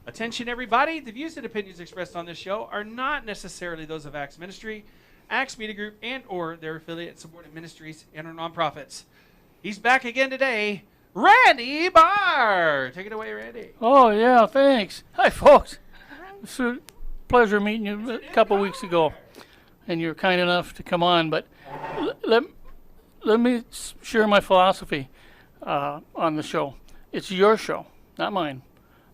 Attention, everybody. The views and opinions expressed on this show are not necessarily those of Acts Ministry, Acts Media Group, and or their affiliate and subordinate ministries and or nonprofits. He's back again today, Randy Barr. Take it away, Randy. Oh, yeah, thanks. Hi, folks. It's a pleasure meeting you a couple weeks ago, and you're kind enough to come on. But let me share my philosophy on the show. It's your show, not mine.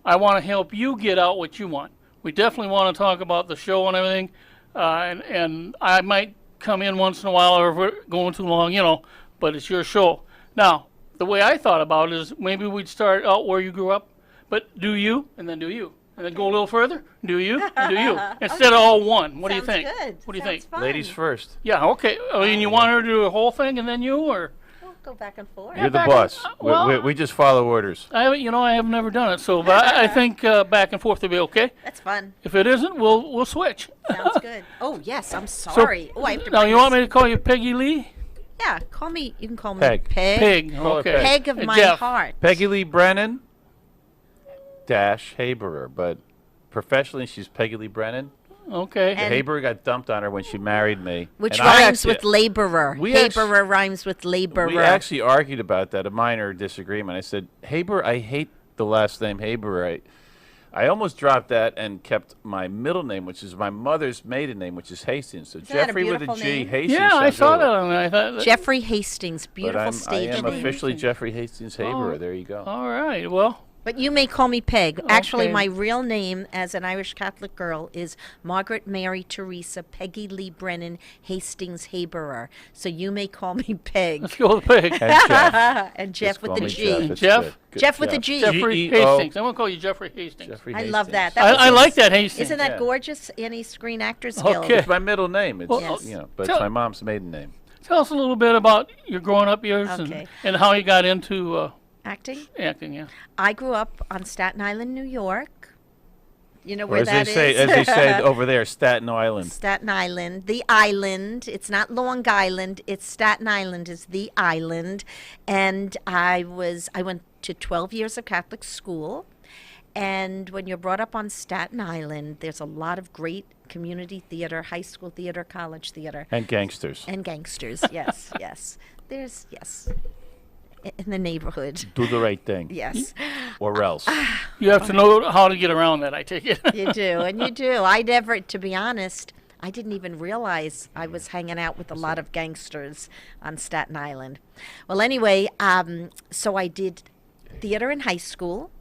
I want to help you get out what you want. We definitely want to talk about the show and everything, and I might come in once in a while or if we're going too long, but it's your show. Now, the way I thought about it is maybe we'd start out where you grew up, but do you, and then do you. And then go a little further, do you, and do you. Instead of all one. What do you think? Good. What do you think? Fun. Ladies first. Yeah, okay. And you want her to do the whole thing and then you, or? We'll go back and forth. You're the back boss. well- We just follow orders. I have never done it, so but I think back and forth will be okay. That's fun. If it isn't, we'll switch. Sounds good. Oh, yes, I'm sorry. I have to Now bring you want this- me to call you Peggy Lee? Yeah, call me, you can call me Peg. Peg. Call her Okay. Peg. Peg of my Jeff. heart. Peggy Lee Brennan dash Haberer, but professionally she's Peggy Lee Brennan. Okay. And- Haberer got dumped on her when she married me. Which and I rhymes actually- with laborer. we Haberer rhymes with laborer. We actually argued about that, a minor disagreement. I said, Haber, I hate the last name Haber. I almost dropped that and kept my middle name, which is my mother's maiden name, which is Hastings. So Isn't that a Jeffrey with a beautiful G, name? Hastings. Yeah, I sounds saw better. that on there. I thought, Jeffrey Hastings, But beautiful I stage am name. officially Jeffrey Hastings Haberer. Oh. There you go. all right. Well, But you may call me Peg. Actually, Okay. my real name as an Irish Catholic girl is Margaret Mary Teresa Peggy Lee Brennan Hastings Haberer. So you may call me Peg. let's go with Peg. And Jeff. And Jeff Just with call the me G. Jeff. It's Jeff? good. Good Jeff with the Jeff. G. Jeffrey G-E-O. Hastings. I'm going to call you Jeffrey Hastings. Jeffrey I love that. Hastings. That was I his- like that Hastings. Isn't that Yeah. gorgeous? Annie Screen Actors Guild. Okay. It's my middle name. It's, Well, Yes. but Tell- it's my mom's maiden name. Tell us a little bit about your growing up years Okay. and how you got into Acting? acting, yeah. I grew up on Staten Island, New York. You know Or where as that they is? say, as they say over there, Staten Island. Staten Island, the island. It's not Long Island. It's Staten Island is the island. And I went to 12 years of Catholic school. And when you're brought up on Staten Island, there's a lot of great community theater, high school theater, college theater, And gangsters. and gangsters. Yes, yes. There's, yes, in the neighborhood. Do the right thing. Yes. Or else. You have to know how to get around that, I take it. You do, and you do. I never, to be honest, I didn't even realize I was hanging out with a lot of gangsters on Staten Island. Well, anyway, so I did theater in high school,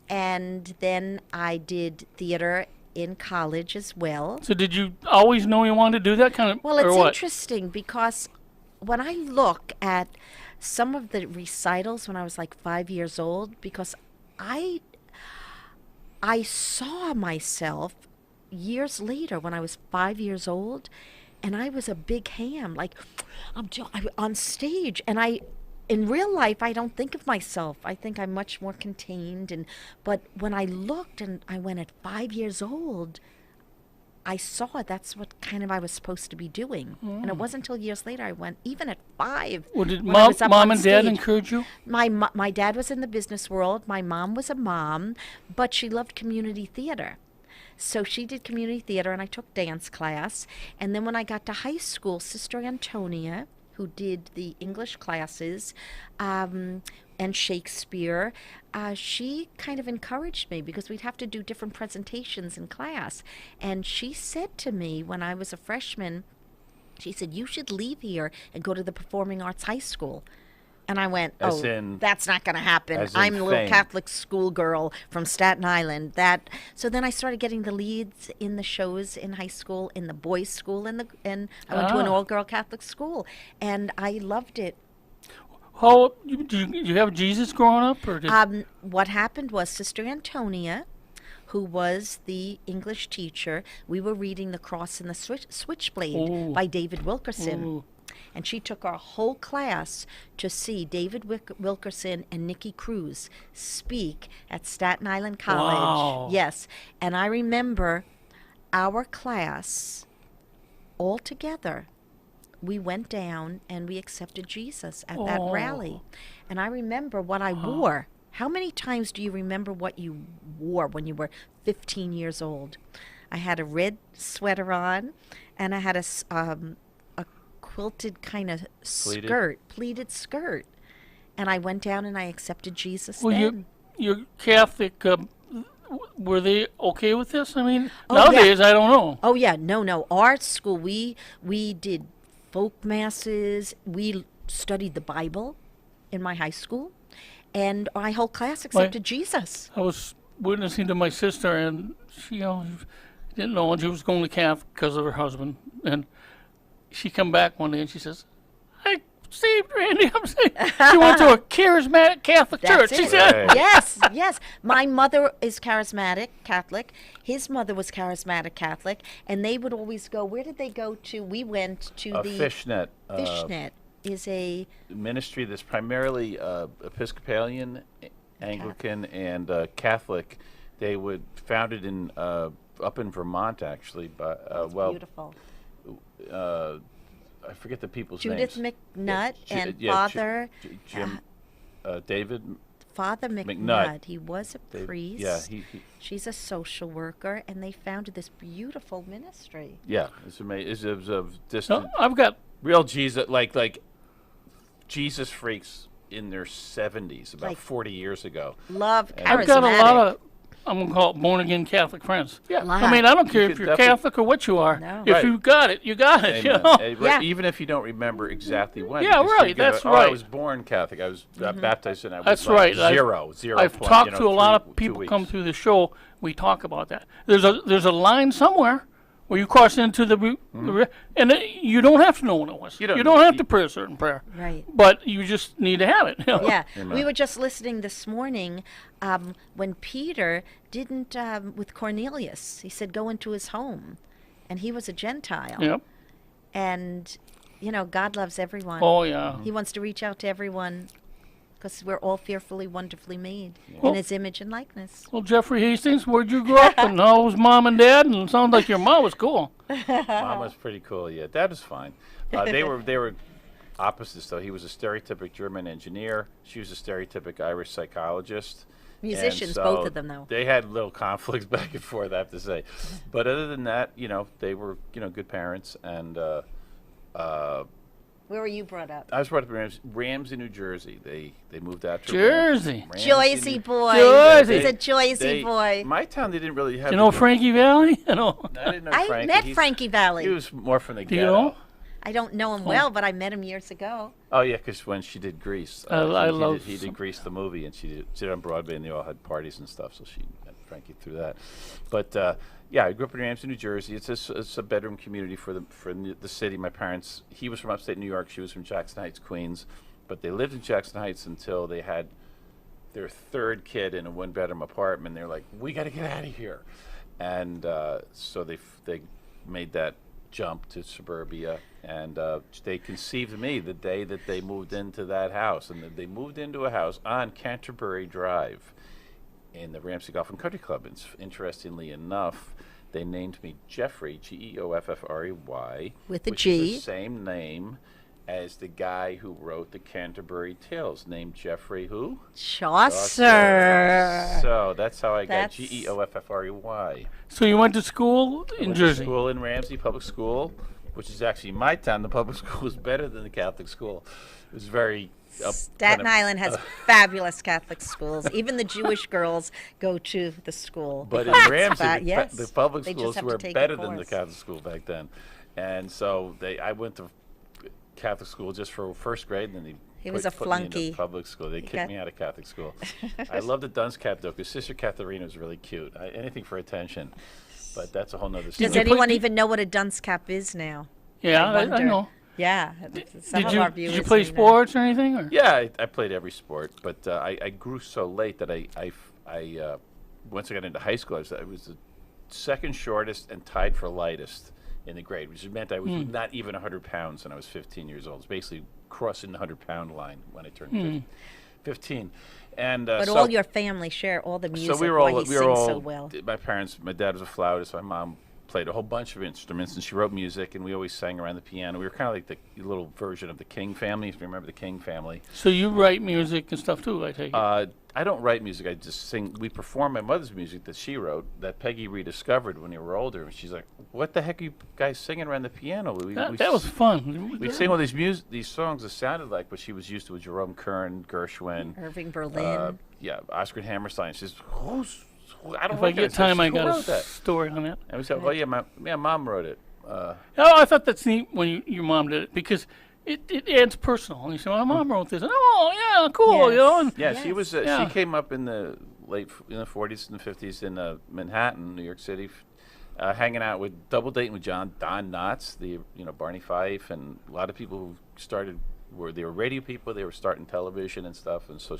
and then I did theater in college as well. So did you always know you wanted to do that kind of, Well, or it's what? interesting because when I look at some of the recitals when I was like 5 years old, because I saw myself years later when I was 5 years old, and I was a big ham, like I'm on stage, and in real life, I don't think of myself. I think I'm much more contained, but when I looked and I went at 5 years old, I saw that's what kind of I was supposed to be doing. And it wasn't until years later I went, even at 5. Well, did when I was up mom on and dad stage. encourage you? My dad was in the business world. My mom was a mom, but she loved community theater. So she did community theater, and I took dance class. And then when I got to high school, Sister Antonia, who did the English classes and Shakespeare, she kind of encouraged me because we'd have to do different presentations in class. And she said to me when I was a freshman, she said, you should leave here and go to the Performing Arts High School. And I went, As in- that's not going to happen. as in I'm a little fame. Catholic schoolgirl from Staten Island. So then I started getting the leads in the shows in high school, in the boys' school, and I went to an Ah. all-girl Catholic school, and I loved it. How did you have Jesus growing up, or did What happened was Sister Antonia, who was the English teacher, we were reading The Cross and the Switchblade Ooh. by David Wilkerson. Ooh. And she took our whole class to see David Wilkerson and Nikki Cruz speak at Staten Island College. Wow. Yes. And I remember our class all together, we went down and we accepted Jesus at that Oh. rally. And I remember what I wore. How many times do you remember what you wore when you were 15 years old? I had a red sweater on, and I had a quilted kind of pleated skirt. And I went down and I accepted Jesus Well, then. you're Catholic. Were they okay with this? I mean, Oh, nowadays I don't know. Oh yeah, no. Our school, we did folk masses. We studied the Bible in my high school, and my whole class accepted Jesus. I was witnessing to my sister, and she didn't know, and she was going to Catholic because of her husband. And she come back one day and she says, "I saved Randy." I'm saying she went to a charismatic Catholic church. That's She it. said, Yes. My mother is charismatic Catholic. His mother was charismatic Catholic, and they would always go. Where did they go to? We went to the Fishnet. Fishnet is a Ministry that's primarily Episcopalian, Anglican, and Catholic. They would founded in up in Vermont, actually. But beautiful. I forget the people's Judith names. McNutt and yeah, Father Jim David Father McNutt. McNutt. He was a Dave- priest. Yeah, She's a social worker, and they founded this beautiful ministry. yeah. It's amazing. It's a distant, "No, I've got real Jesus, like Jesus freaks in their 70s, about Like- 40 years ago. Love charismatic. I've got a lot of, I'm going to call it born again Catholic friends. Yeah. Lot. I mean, I don't care You if could you're definitely- Catholic or what you are. No. If Right. you got it, you got it. You Amen. know? Yeah. Even if you don't remember exactly when. Yeah, because you right, go, that's I right. was born Catholic. I was baptized and I was That's like right. zero I've point, talked to a lot of 2 people weeks. come through the show. We talk about that. There's a line somewhere where you cross into and you don't have to know what it was. You You don't- don't have to pray a certain prayer. Right. But you just need to have it. you know? Yeah, Amen. we were just listening this morning when Peter didn't, with Cornelius, he said, go into his home. And he was a Gentile. Yep. And, God loves everyone. Oh yeah. He wants to reach out to everyone because we're all fearfully, wonderfully made Well- in his image and likeness. Well, Jeffrey Hastings, where'd you grow up? And how was mom and dad? And it sounds like your mom was cool. Mom was pretty cool. Yeah, Dad was fine. They were opposites though. He was a stereotypic German engineer. She was a stereotypic Irish psychologist. And Musicians, so both of them, though. They had little conflicts back and forth, I have to say. But other than that, they were good parents. And Where were you brought up? I was brought up in Ramsey, New Jersey. They moved out to Jersey. Ramsey, Joycey New- boy. Jersey. He's a Joycey They- boy. My town, they didn't really have. You know the- Frankie Valley? I didn't know I Frankie. met He's- Frankie Valley. He was more from the Do you ghetto. know? I don't know him well, but I met him years ago. Oh yeah, because when she did Grease, I love he did Grease the movie, and she did on Broadway, and they all had parties and stuff. So she met Frankie through that. But yeah, I grew up in Ramsey, New Jersey. It's a bedroom community for the city. My parents, he was from upstate New York, she was from Jackson Heights, Queens, but they lived in Jackson Heights until they had their third kid in a one-bedroom apartment. They're like, we got to get out of here, and so they made that jump to suburbia, and they conceived me the day that they moved into that house. And they moved into a house on Canterbury Drive in the Ramsey Golf and Country Club. And interestingly enough, they named me Jeffrey, Geoffrey, With a which G. is the same name as the guy who wrote the Canterbury Tales, named Jeffrey who? Chaucer. So that's how I got That's- Geoffrey. So you went to school in Went Jersey? to school in Ramsey Public School, which is actually my town. The public school was better than the Catholic school. It was very Staten Island has fabulous Catholic schools. Even the Jewish girls go to the school. But in because it's Ramsey, yes, the public they just schools have to were take a better than the course. Catholic school back then. And so I went to Catholic school just for first grade, and then they He was put a me flunky. into public school. They kicked got- me out of Catholic school. I love the dunce cap though, because Sister Katharina was really cute. Anything for attention. But that's a whole nother story. Does you anyone play- even know what a dunce cap is now? Yeah, I I wonder. know. Yeah, some Did of you our viewers did you play may know. sports or anything? Or? Yeah, I played every sport, but I grew so late that I once I got into high school, I was the second shortest and tied for lightest in the grade, which meant I was not even 100 pounds, and I was 15 years old. It was basically crossing the 100-pound line when I turned 15. And But so, all your family share all the music. so we were why all you we sing were all so well. my dad was a flautist, my mom played a whole bunch of instruments, and she wrote music, and we always sang around the piano. We were kind of like the little version of the King family, if you remember the King family. So you write music and stuff too, I take it. I don't write music. I just sing. We perform my mother's music that she wrote, that Peggy rediscovered when we were older. And she's like, "What the heck are you guys singing around the piano?" That was fun. We'd sing all these songs that sounded like what she was used to with Jerome Kern, Gershwin, Irving Berlin. Oscar Hammerstein. She's I don't If know. I get time, I got a that. story on that. And we said, "Oh yeah, Mom wrote it." Oh, I thought that's neat when your mom did it because it adds personal. And you say, "My mom wrote this." And, oh, yeah, cool, you know. And, Yeah, she was. Yeah. She came up in the late in the 40s and the 50s in Manhattan, New York City, hanging out with dating with Don Knotts, Barney Fife, and a lot of people who started they were radio people. They were starting television and stuff, and so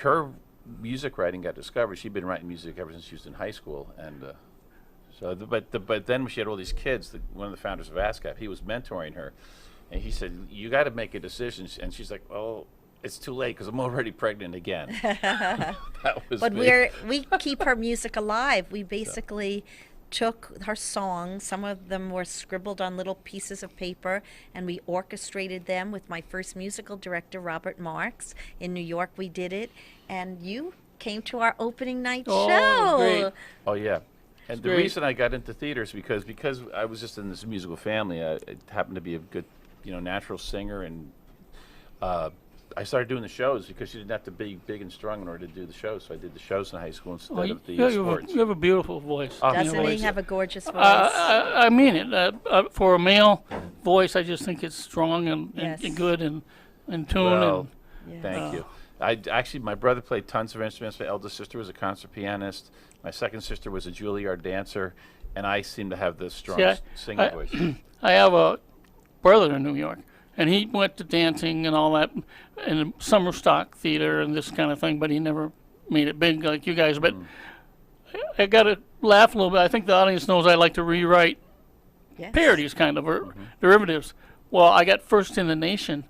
her music writing got discovered. She'd been writing music ever since she was in high school, and but then when she had all these kids, one of the founders of ASCAP, he was mentoring her, and he said, "You got to make a decision," and she's like, "Oh, it's too late because I'm already pregnant again." That was But me. we keep her music alive. We basically took her songs. Some of them were scribbled on little pieces of paper, and we orchestrated them with my first musical director, Robert Marks. In New York, we did it, and you came to our opening night Oh, show. it was great. Oh yeah, and the great. reason I got into theater is because I was just in this musical family. I happened to be a good, natural singer, and I started doing the shows because you didn't have to be big and strong in order to do the shows. So I did the shows in high school instead of the sports. You have a beautiful voice. Oh, Doesn't you know, he have a gorgeous voice? I mean it. For a male voice, I just think it's strong and Yes. good and in tune. Well, Yeah. thank you. My brother played tons of instruments. My eldest sister was a concert pianist. My second sister was a Juilliard dancer, and I seem to have the strongest singing voice. I have a brother in New York, and he went to dancing and all that in summer stock theater and this kind of thing, but he never made it big like you guys. But I got to laugh a little bit. I think the audience knows I like to rewrite Yes. parodies, kind of, or derivatives. Well, I got first in the nation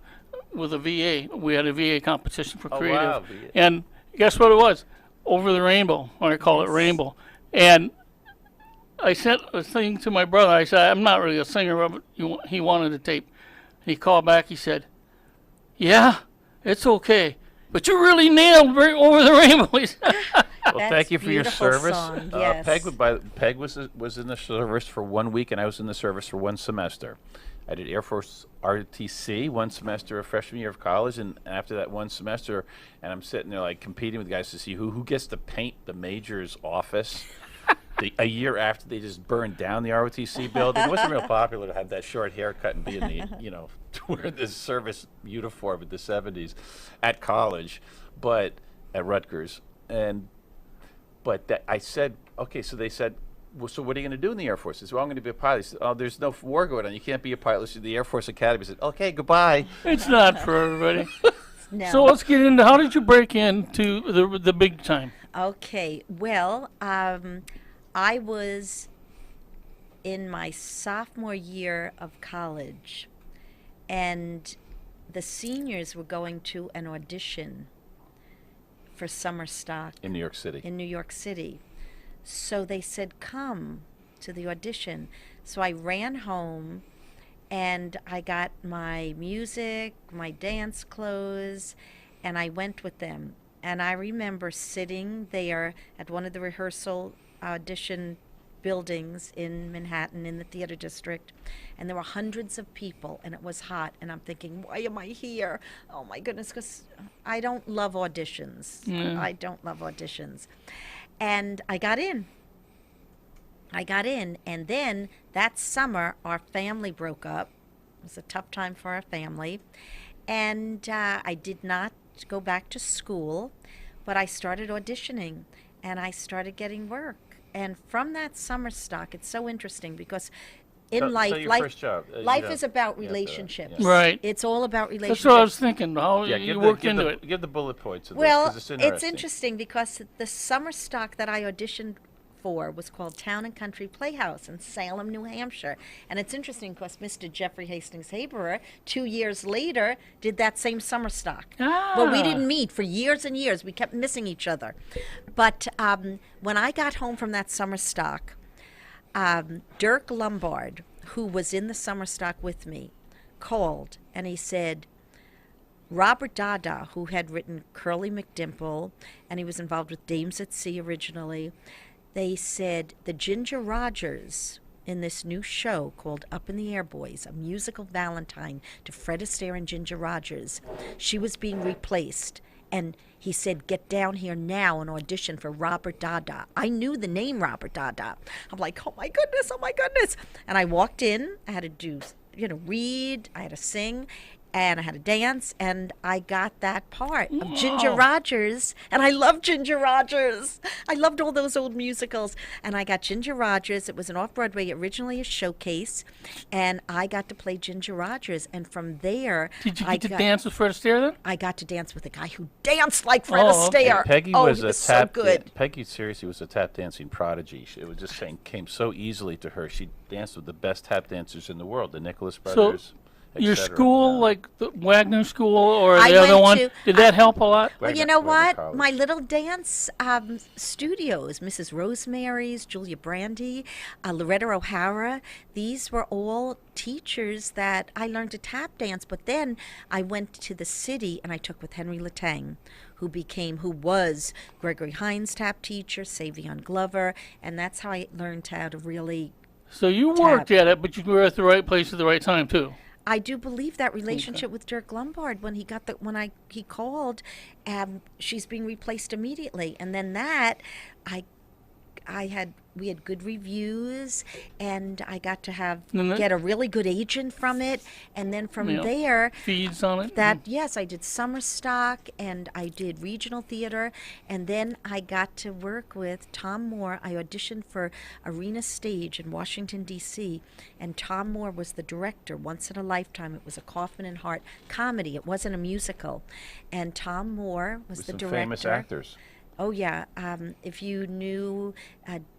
with a VA. We had a VA competition for Oh, creative. wow, VA. And guess what it was? Over the Rainbow, or I call it Rainbow. And I sent a thing to my brother. I said, I'm not really a singer, but he wanted a tape. And he called back. He said, "Yeah, it's okay, but you really nailed Over the Rainbow." He said, Well, That's thank you for your beautiful service. song, yes. Peg was in the service for 1 week, and I was in the service for 1 semester. I did Air Force RTC 1 semester of freshman year of college, and after that 1 semester, and I'm sitting there like competing with guys to see who gets to paint the major's office. A year after they just burned down the ROTC building, it wasn't real popular to have that short haircut and be in the, wearing this service uniform in the 70s at college, but at Rutgers. But I said, okay, so they said, well, so what are you going to do in the Air Force? I said, well, I'm going to be a pilot. He said, oh, there's no war going on. You can't be a pilot. So the Air Force Academy said, okay, goodbye. it's not for everybody. No. So let's get into how did you break into the big time? Okay, well, I was in my sophomore year of college, and the seniors were going to an audition for summer stock In New York City. in New York City. So they said, come to the audition. So I ran home, and I got my music, my dance clothes, and I went with them. And I remember sitting there at one of the rehearsal audition buildings in Manhattan in the theater district, and there were hundreds of people, and it was hot, and I'm thinking, why am I here? Oh my goodness, because I don't love auditions. I don't love auditions. And I got in, and then that summer our family broke up. It was a tough time for our family, and I did not go back to school, but I started auditioning, and I started getting work. And from that summer stock, it's so interesting because in life, your first job, life is about relationships. yeah. Right. It's all about relationships. That's what I was thinking. How Yeah, you worked into it. Give the bullet points of Well, this, 'cause it's it's interesting because the summer stock that I auditioned for was called Town and Country Playhouse in Salem, New Hampshire. And it's interesting because Mr. Jeffrey Hastings Haberer, 2 years later, did that same summer stock. But we didn't meet for years and years. We kept missing each other. But when I got home from that summer stock, Dirk Lombard, who was in the summer stock with me, called and he said, Robert Dada, who had written Curly McDimple, and he was involved with Dames at Sea originally, they said the Ginger Rogers in this new show called Up in the Air Boys, a musical Valentine to Fred Astaire and Ginger Rogers, she was being replaced. And he said, get down here now and audition for Robert Dada. I knew the name Robert Dada. I'm like, oh my goodness, oh my goodness. And I walked in, I had to do, read, I had to sing, and I had to dance, and I got that part of Ginger Rogers, and I love Ginger Rogers. I loved all those old musicals, and I got Ginger Rogers. It was an off-Broadway, originally a showcase, and I got to play Ginger Rogers, and from there, Did you get to dance with Fred Astaire then? I got to dance with a guy who danced like Fred Oh, okay. Astaire. Peggy oh, was he a was so tap. good. Peggy seriously was a tap dancing prodigy. It was just came so easily to her. She danced with the best tap dancers in the world, the Nicholas brothers. Your etc. school, like the Wagner School or I the other went one, to- did that help a lot? Well, you Wagner- know Wagner what? College. My little dance studios, Mrs. Rosemary's, Julia Brandy, Loretta O'Hara, these were all teachers that I learned to tap dance. But then I went to the city and I took with Henry Latang, who was Gregory Hines' tap teacher, Savion Glover, and that's how I learned how to really. So you worked at it, but you were at the right place at the right time too. I do believe that relationship with Dirk Lombard when he called, she's being replaced immediately, and then that we had good reviews, and I got to get a really good agent from it, and then from there, feeds on it. yes, I did summer stock and I did regional theater, and then I got to work with Tom Moore. I auditioned for Arena Stage in Washington D.C., and Tom Moore was the director. Once in a Lifetime. It was a Kaufman and Hart comedy. It wasn't a musical, and Tom Moore was With the some director. famous actors. Oh, yeah. If you knew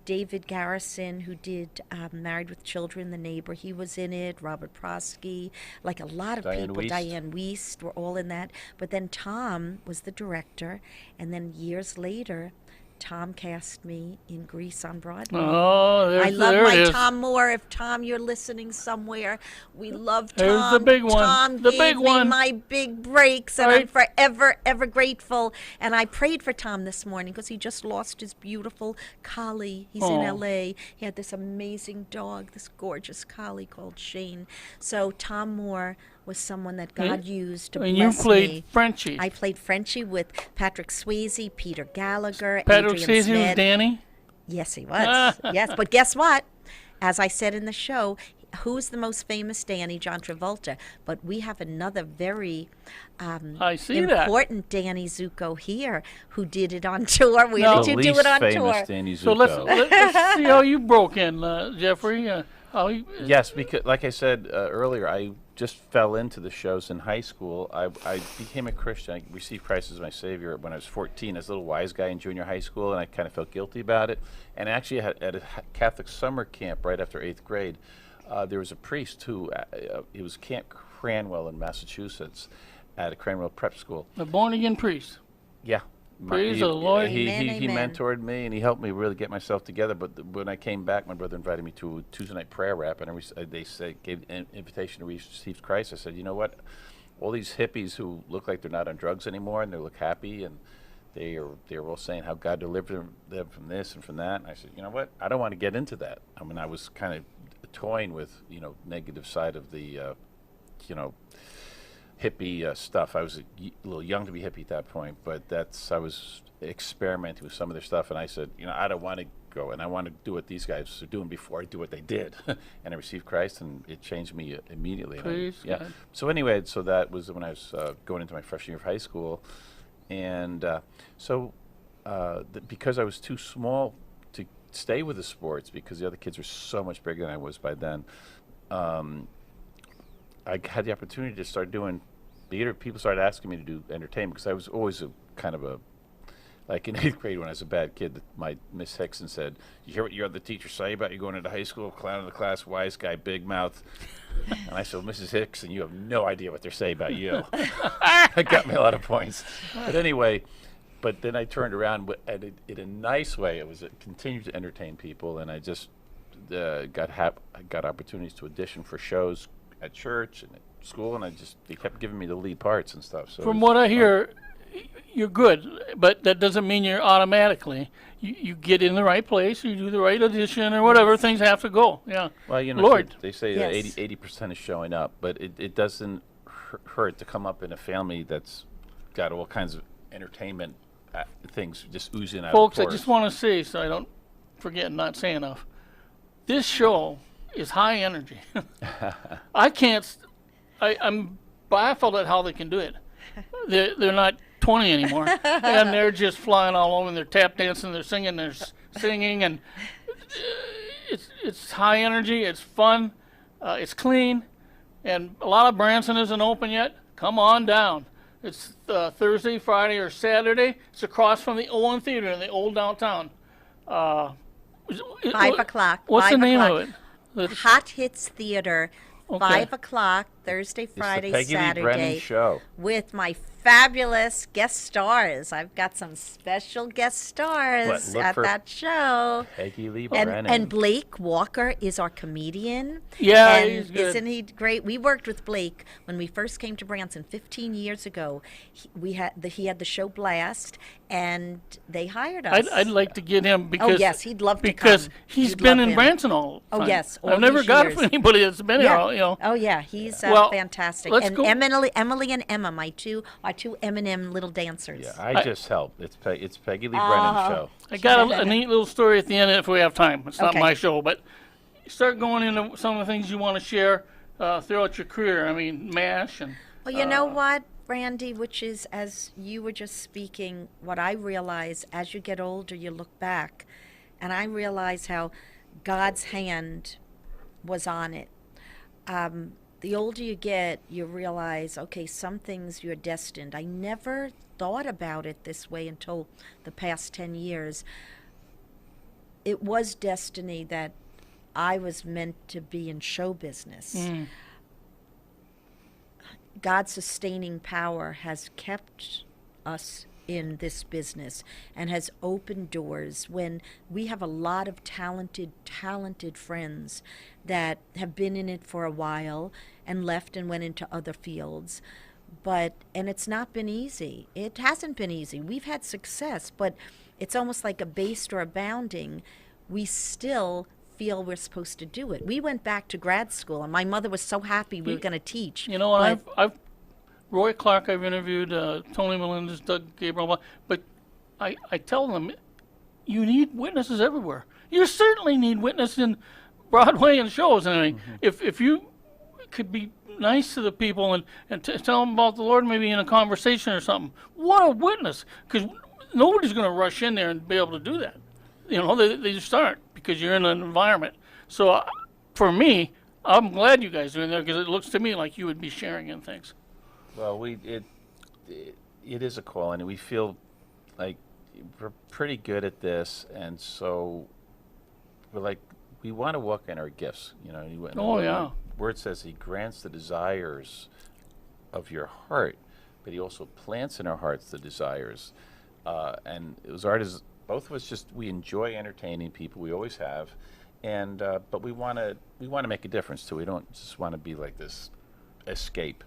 David Garrison, who did Married with Children, The Neighbor, he was in it. Robert Prosky, like a lot of Diane people. Wiest. Diane Wiest were all in that. But then Tom was the director. And then years later, Tom cast me in Grease on Broadway. Oh, I love there my it is. Tom Moore. If Tom, you're listening somewhere, we love Tom. There's the big one. Tom The gave big me one. my big breaks, and I'm Right. forever, ever grateful. And I prayed for Tom this morning because he just lost his beautiful collie. He's in Oh. L.A. He had this amazing dog, this gorgeous collie called Shane. So Tom Moore was someone that God used to And you bless played me. Frenchie. I played Frenchie with Patrick Swayze, Peter Gallagher, Patrick Adrian Swayze was Smith. Danny. Yes, he was. Yes, but guess what? As I said in the show, who's the most famous Danny? John Travolta. But we have another very I see that. important Danny Zuko here who did it on tour. Where No. did you The do least it on famous tour? Danny So Zuko. let's see how you broke in, Jeffrey. Yes, because like I said earlier, I just fell into the shows in high school. I became a Christian. I received Christ as my Savior when I was 14 as a little wise guy in junior high school, and I kind of felt guilty about it. And actually, at a Catholic summer camp right after 8th grade, there was a priest who, it was Camp Cranwell in Massachusetts at a Cranwell prep school. A born-again priest. Yeah. Praise the Lord. He Amen. mentored me and he helped me really get myself together. But when I came back, my brother invited me to a Tuesday night prayer rap, and they gave an invitation to receive Christ. I said, you know what? All these hippies who look like they're not on drugs anymore and they look happy, and they're all saying how God delivered them from this and from that. And I said, you know what? I don't want to get into that. I mean, I was kind of toying with negative side of the hippie stuff. I was a little young to be hippie at that point, but I was experimenting with some of their stuff, and I said, I don't want to go, and I want to do what these guys are doing before I do what they did. And I received Christ, and it changed me immediately. Praise yeah. God. So anyway, so that was when I was going into my freshman year of high school, and because I was too small to stay with the sports, because the other kids were so much bigger than I was by then, I had the opportunity to start doing theater. People started asking me to do entertainment because I was always like in 8th grade when I was a bad kid, my Miss Hickson said, "You hear what your other teachers say about you going into high school? Clown of the class, wise guy, big mouth." And I said, "Mrs. Hickson, you have no idea what they're saying about you." That got me a lot of points. But anyway, but then I turned around and in a nice way, it continued to entertain people, and I just got opportunities to audition for shows at church and at school, and they kept giving me the lead parts and stuff. So From what I hear, you're good, but that doesn't mean you're automatically. You get in the right place, you do the right audition or whatever, things have to go. Yeah. Well, Lord. they say Yes. 80% is showing up, but it doesn't hurt to come up in a family that's got all kinds of entertainment things just oozing out. Folks, of I just want to say, so I don't forget and not say enough, this show is high energy. I can't, I'm baffled at how they can do it. They're not 20 anymore, and they're just flying all over, and they're tap dancing, they're singing, and it's high energy, it's fun, it's clean, and a lot of Branson isn't open yet. Come on down. It's Thursday, Friday, or Saturday. It's across from the Owen Theater in the old downtown. 5 o'clock. What's the 5 name o'clock. of it? Hot Hits Theater, Okay. 5 o'clock, Thursday, It's Friday, the Peggy Lee Brennan Saturday, show. with my fabulous guest stars. I've got some special guest stars Look at for that show. Peggy Lee And, Brennan. and Blake Walker is our comedian. Yeah, and he's good. isn't he great? We worked with Blake when we first came to Branson 15 years ago. He had the show Blast, and they hired us. I'd like to get him because yes, he'd love to because come. he's You'd been love in him. Branson all the Oh, time. yes, all I've never these got years. anybody that's been here. All, Oh yeah, he's Well, fantastic. let's And go- Emily and Emma, my two M&M little dancers. Yeah, I just help. It's Peggy Lee Brennan show. I got a neat little story at the end if we have time. It's not Okay. my show, but start going into some of the things you want to share throughout your career. I mean, MASH and Well, you know what, Randy, which is, as you were just speaking, what I realize as you get older, you look back, and I realize how God's hand was on it. The older you get, you realize, okay, some things you're destined. I never thought about it this way until the past 10 years. It was destiny that I was meant to be in show business. God's sustaining power has kept us in this business and has opened doors when we have a lot of talented friends that have been in it for a while and left and went into other fields. And it's not been easy. It hasn't been easy. We've had success, but it's almost like a based or a bounding. We still feel we're supposed to do it. We went back to grad school, and my mother was so happy we were going to teach. you know, and I've Roy Clark I've interviewed, Tony Melendez, Doug Gabriel, but I tell them you need witnesses everywhere. You certainly need witnesses in Broadway and shows. And I mean, if you could be nice to the people and tell them about the Lord, maybe in a conversation or something, what a witness! Because nobody's going to rush in there and be able to do that. You know, they just aren't because you're in an environment. So for me, I'm glad you guys are in there because it looks to me like you would be sharing in things. Well, it is a calling, and we feel like we're pretty good at this, and so we're like, we want to walk in our gifts. You know, Oh, yeah. The word says He grants the desires of your heart, but He also plants in our hearts the desires. And it was both of us we enjoy entertaining people. We always have, and but we want to make a difference too. We don't just want to be like this escape.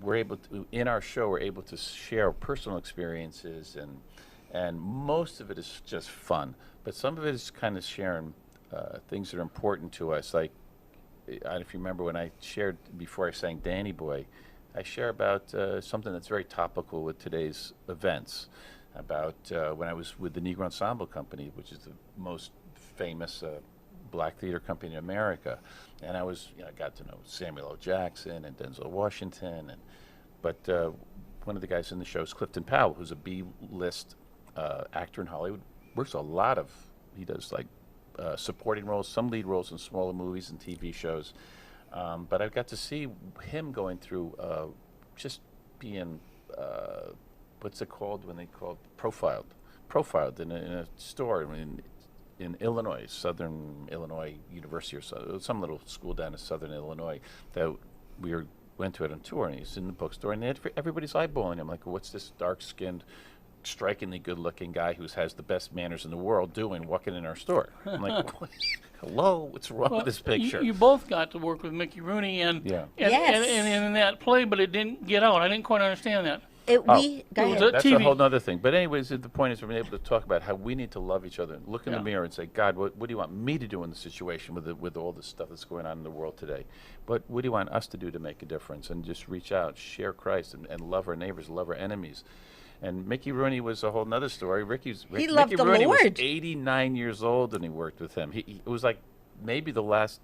We're able to, in our show, we're able to share personal experiences, and most of it is just fun. But some of it is kind of sharing things that are important to us. Like, I don't know if you remember when I shared before I sang Danny Boy, I share about something that's very topical with today's events. About when I was with the Negro Ensemble Company, which is the most famous black theater company in America, and I got to know Samuel L. Jackson and Denzel Washington, but one of the guys in the show is Clifton Powell, who's a B-list actor in Hollywood. He does like supporting roles, some lead roles in smaller movies and TV shows. But I got to see him going through just being what's it called when they call profiled in a store in Illinois, Southern Illinois University or some little school down in Southern Illinois that went to it on tour, and he's in the bookstore, and everybody's eyeballing him like, what's this dark-skinned strikingly good-looking guy who has the best manners in the world walking in our store. I'm like, hello, what's wrong with this picture? You both got to work with Mickey Rooney and in that play, but it didn't get out. I didn't quite understand that. Go was ahead. That's TV. a whole other thing. But anyways, the point is we're able to talk about how we need to love each other, look in the mirror and say, God, what do you want me to do in the situation with all this stuff that's going on in the world today? But what do you want us to do to make a difference? And just reach out, share Christ, and love our neighbors, love our enemies. And Mickey Rooney was a whole nother story. He Mickey loved the Rooney was Lord. 89 years old and he worked with him. It was like maybe the last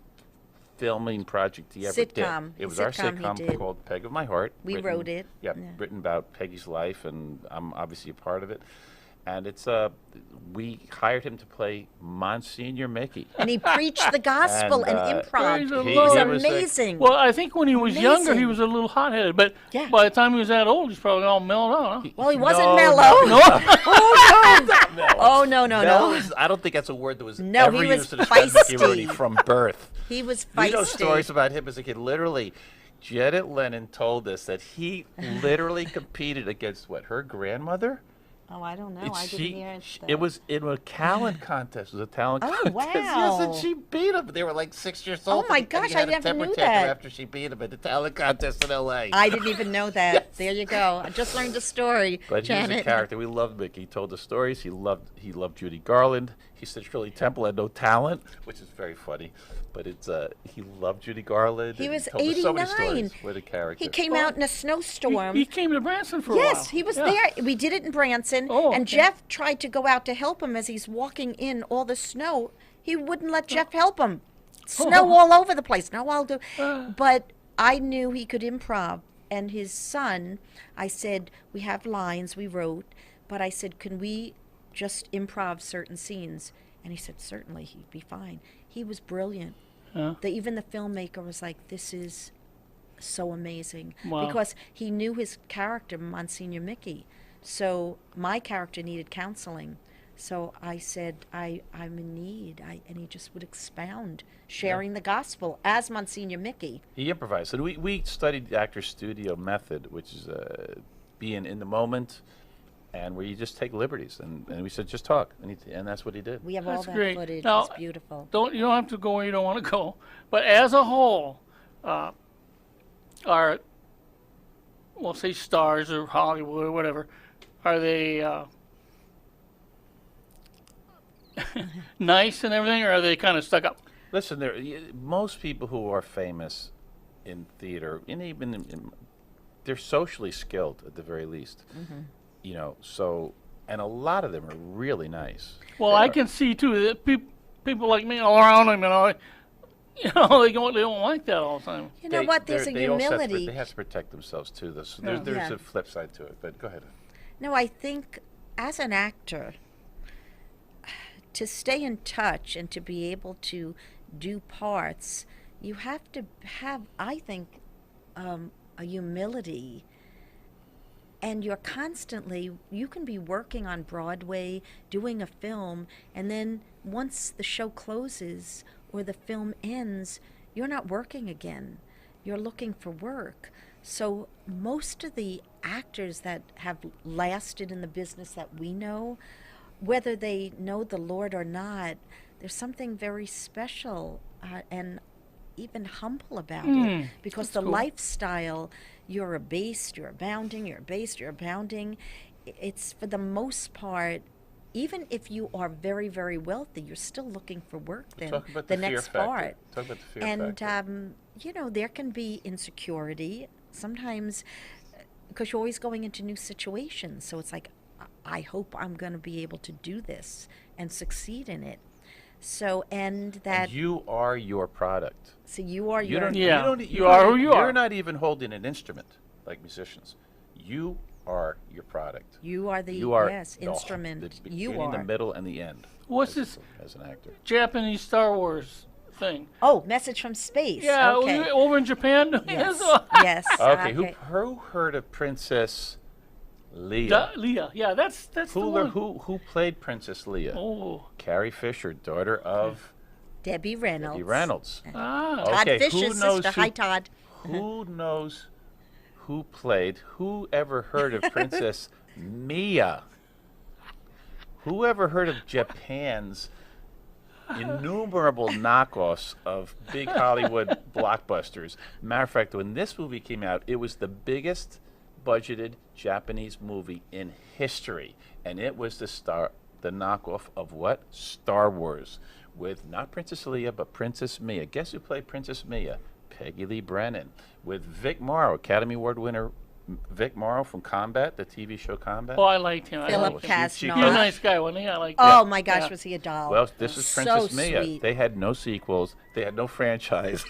filming project he ever Sitcom. did. It was Sitcom our he sitcom did. called Peg of My Heart. We wrote it. Yeah, Yeah. written about Peggy's life, and I'm obviously a part of it. And it's we hired him to play Monsignor Mickey. And he preached the gospel and, And, improv. praise the He Lord. was He was like- amazing. Well, I think when he was younger, he Amazing. was a little hot-headed, but Yeah. by the time he was that old, he's probably all mellowed out. Huh? well, he wasn't No, mellow. No, Oh, no, no, Mel no. is- I don't think that's a word that was No, ever he was used to describe Mickey Rooney feisty. from birth. He was We know feisty. stories about him as a kid. Literally, Janet Lennon told us that he literally competed against her grandmother? Oh, I don't know. I didn't hear it. It was in a talent contest. It was a talent Oh, contest. Yes, wow. and she beat him. They were like 6 years old. Oh, my and he gosh, had I a never temper knew tantrum that. after she beat him at the talent contest in L.A. I didn't even know that. There you go. I just learned a story, But he was a Janet. character. We loved Mickey. He told the stories. He loved Judy Garland. He said Shirley Temple had no talent, which is very funny. But he loved Judy Garland. He and was told us so many 89. stories. What a character. He came out in a snowstorm. he came to Branson for a while. Yes, he was Yeah. there. We did it in Branson, Oh, and okay. Jeff tried to go out to help him as he's walking in all the snow. He wouldn't let Jeff help him. Snow all over the place. No, I'll do. But I knew he could improv, and his son, I said, we have lines we wrote, but I said, can we just improv certain scenes? And he said, certainly, he'd be fine. He was brilliant. Even the filmmaker was like, this is so amazing. Wow. Because he knew his character, Monsignor Mickey. So my character needed counseling. So I said, I'm in need. And he just would expound, sharing the gospel as Monsignor Mickey. He improvised. And we studied the actor studio method, which is being in the moment and where you just take liberties. And we said, just talk. And that's what he did. We have all That's that great. footage. Now, It's beautiful. You don't have to go where you don't want to go. But as a whole, are, we'll say stars or Hollywood or whatever, are they nice and everything, or are they kind of stuck up? Listen, most people who are famous in theater, and even they're socially skilled at the very least. You know, so, and a lot of them are really nice. Well, I can see too that people like me all around them, they don't like that all the time. You know what? There's a they also humility. they have to protect themselves too. So Yeah. there's Yeah. a flip side to it. But go ahead. No, I think as an actor, to stay in touch and to be able to do parts, you have to have, I think, a humility. And you're constantly, you can be working on Broadway, doing a film, and then once the show closes or the film ends, you're not working again. You're looking for work. So most of the actors that have lasted in the business that we know, whether they know the Lord or not, there's something very special and even humble about it, because the cool. lifestyle, you're abased, you're abounding, you're abased, you're abounding. It's for the most part, even if you are very, very wealthy, you're still looking for work then. Talk about the the fear next factor. part. Talk about the fear And factor. there can be insecurity sometimes, because you're always going into new situations. So it's like, I hope I'm going to be able to do this and succeed in it. So, and that, You are your product. so you are You your, don't. Yeah. You, don't, You are who you You're are. not even holding an instrument like musicians. You are your product. you are the, You are yes, the- instrument. The You beginning, the are. middle, and the end. What's as, this as an actor? Japanese Star Wars thing? Oh, message from space. Yeah, Okay. over in Japan. Yes. Yes. Okay, who heard of Princess Leia? Leah. Yeah, that's the one. Who played Princess Leia? Oh, Carrie Fisher, daughter of Debbie Reynolds. Debbie Reynolds. ah. Todd Okay, who Fisher's knows sister. who- Hi, Todd. Who knows who played? Who ever heard of Princess Mia? Who ever heard of Japan's innumerable knockoffs of big Hollywood blockbusters? Matter of fact, when this movie came out, it was the biggest budgeted Japanese movie in history, and it was the knockoff of what? Star Wars, with not Princess Leia but Princess Mia. Guess who played Princess Mia? Peggy Lee Brennan, with Vic Morrow, Academy Award winner Vic Morrow from Combat, the TV show Combat. Oh, I liked him. Philip You're a Casno. nice guy, wasn't he? I liked Oh him. my gosh, Yeah. was he a doll? Well, this is So Princess Mia. sweet. They had no sequels. They had no franchise.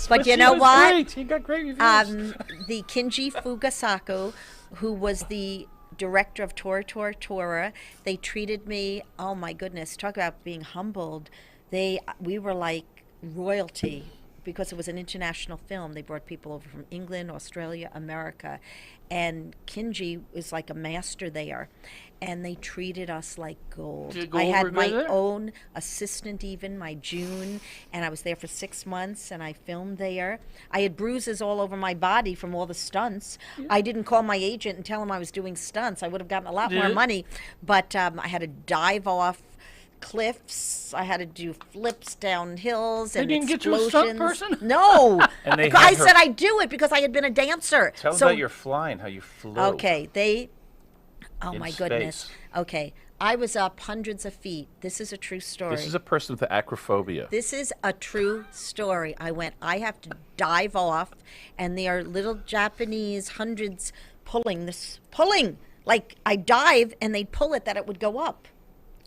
But you she know was what? Great. He got great reviews. The Kinji Fugasaku, who was the director of Tora Tora Tora, they treated me, oh my goodness, talk about being humbled. We were like royalty because it was an international film. They brought people over from England, Australia, America, and Kinji is like a master there. And they treated us like gold. Did it go I over had good my there? own assistant, even my June, and I was there for 6 months, and I filmed there. I had bruises all over my body from all the stunts. I didn't call my agent and tell him I was doing stunts. I would have gotten a lot Did more it? money, but I had to dive off cliffs. I had to do flips down hills and didn't get you a stunt explosions. person? No, And they I had her- said I'd do it because I had been a dancer. Tell them So about your flying, how you flew. okay, oh In my goodness. space. Okay, I was up hundreds of feet. This is a true story. This is a person with acrophobia. This is a true story. I have to dive off, and there are little Japanese hundreds pulling. Like I dive, and they'd pull it that it would go up.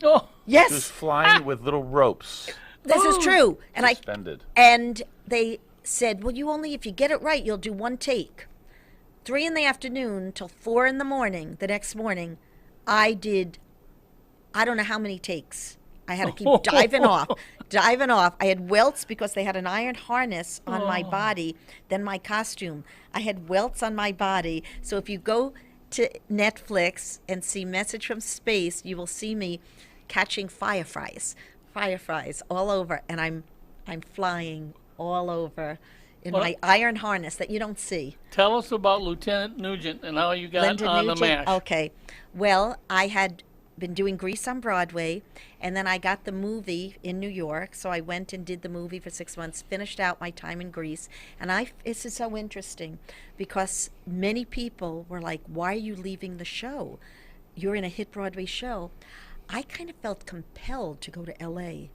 Oh, She was Yes, flying with little ropes this is true. And suspended. and they said, well, if you get it right, you'll do one take. 3 in the afternoon till 4 in the morning. The next morning, I did. I don't know how many takes. I had to keep diving off. I had welts because they had an iron harness on my body, then my costume. I had welts on my body. So if you go to Netflix and see Message from Space, you will see me catching fireflies all over, and I'm flying all over in Well, my iron harness that you don't see. tell us about Lieutenant Nugent and how you got Linda on Nugent? the MASH. Okay. Well, I had been doing Grease on Broadway, and then I got the movie in New York, so I went and did the movie for 6 months, finished out my time in Grease, and this is so interesting because many people were like, why are you leaving the show? You're in a hit Broadway show. I kind of felt compelled to go to L.A.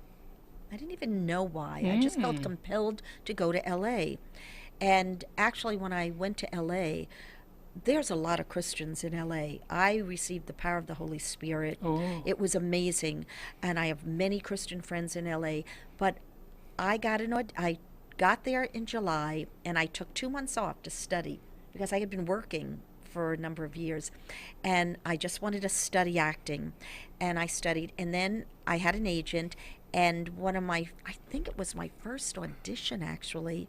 I didn't even know why. I just felt compelled to go to L.A. And actually, when I went to L.A., there's a lot of Christians in LA. I received the power of the Holy Spirit. Oh. It was amazing. And I have many Christian friends in LA. But I got there in July, and I took 2 months off to study because I had been working for a number of years. And I just wanted to study acting. And I studied. And then I had an agent. And I think it was my first audition, actually.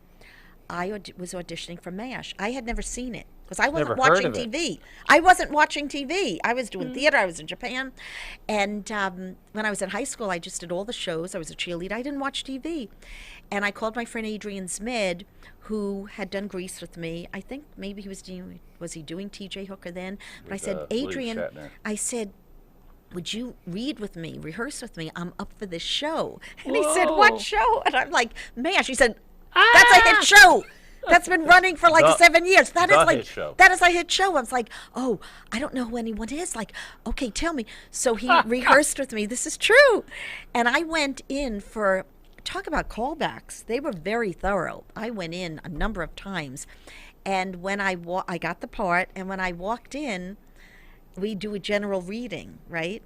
I was auditioning for MASH. I had never seen it because I wasn't Never heard watching of it. TV. I wasn't watching TV. I was doing theater. I was in Japan. And when I was in high school, I just did all the shows. I was a cheerleader. I didn't watch TV. And I called my friend Adrian Zmed, who had done Grease with me. I think maybe was he doing TJ Hooker then? But I said, William Adrian, Shatner. I said, would you read with me, rehearse with me? I'm up for this show. And he said, what Whoa. show? And I'm like, MASH. He said, that's a hit show. That's been running for like The- 7 years. That is the like hit show. that is a hit show. I was like, oh, I don't know who anyone is. Like, okay, tell me. So he rehearsed with me. This is true. And I went in for talk about callbacks. They were very thorough. I went in a number of times. And when I got the part, and when I walked in, we do a general reading, right?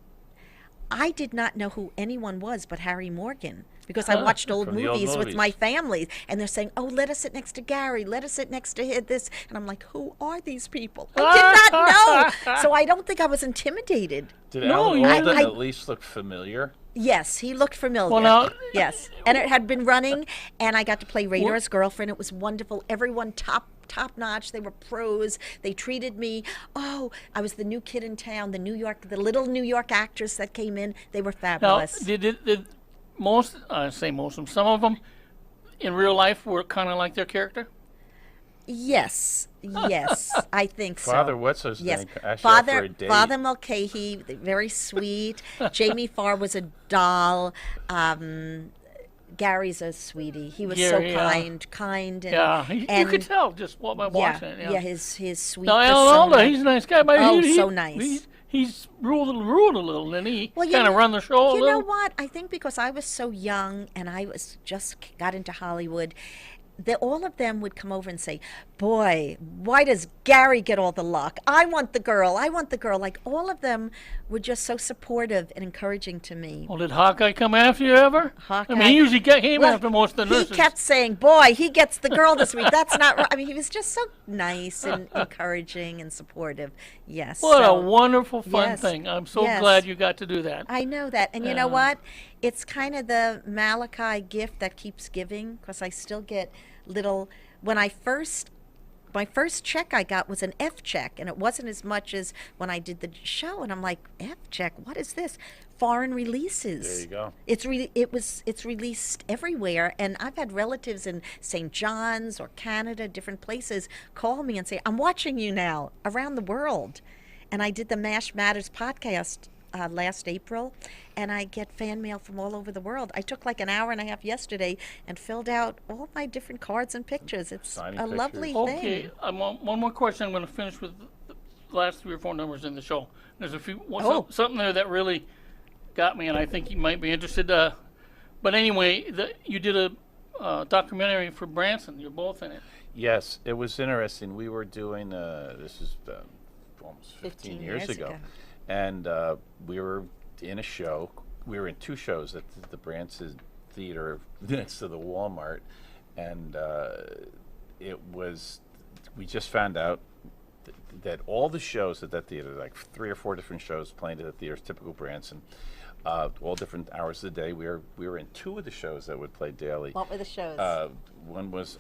I did not know who anyone was but Harry Morgan because I watched old From the old movies with movies. my family, and they're saying, oh, let us sit next to Gary, let us sit next to this. And I'm like, who are these people? I did not know. So I don't think I was intimidated. Did No, Alan you- Alda I- at least look familiar? Yes, he looked familiar. Well, now- Yes, and it had been running, and I got to play Radar's girlfriend. It was wonderful. Everyone top notch. They were pros. They treated me. Oh, I was the new kid in town. The little New York actress that came in. They were Now, fabulous. did most, I say most of them, some of them in real life were kind of like their character? Yes, yes, I think so. Father, what's his Yes, name? Actually, out for Father a date. Father Mulcahy, very sweet. Jamie Farr was a doll. Gary's a sweetie. He was so Gary, yeah. kind, and Yeah, you and could tell just by yeah, watching it. yeah, his sweet. Now, Alan persona. Alda, he's a nice guy, but Oh, he, so nice. He's ruled a little, and he Well, kind of run the show a You know little. what? I think because I was so young and I was just got into Hollywood, all of them would come over and say, "Boy, why does Gary get all the luck? I want the girl. I want the girl." Like all of them were just so supportive and encouraging to me. Well, did Hawkeye come after you ever? Hawkeye. I mean, he usually came Well, after most of the nurses. He kept saying, "Boy, he gets the girl this week." That's not right. I mean, he was just so nice and encouraging and supportive. Yes. What so, a wonderful, fun yes, thing. I'm so yes. glad you got to do that. I know that. And you know Yeah. what? It's kind of the Malachi gift that keeps giving, because I still get little. When my first check I got was an F check, and it wasn't as much as when I did the show. And I'm like, F check? What is this? Foreign releases. There you go. It's released everywhere, and I've had relatives in St. John's or Canada, different places, call me and say, "I'm watching you now around the world." And I did the MASH Matters podcast last April, and I get fan mail from all over the world. I took like an hour and a half yesterday and filled out all my different cards and pictures. It's Signing a pictures. lovely Okay, thing. one more question. I'm going to finish with the last 3 or 4 numbers in the show. There's a few Oh. something there that really got me, and I think you might be interested. But anyway, you did a documentary for Branson. You're both in it. Yes, it was interesting. We were doing, this is almost 15 years ago. And we were in a show. We were in 2 shows at the Branson Theater next to the Walmart. And we just found out that all the shows at that theater, like 3 or 4 different shows playing at the theater, typical Branson, all different hours of the day. We were in 2 of the shows that would play daily. What were the shows? One was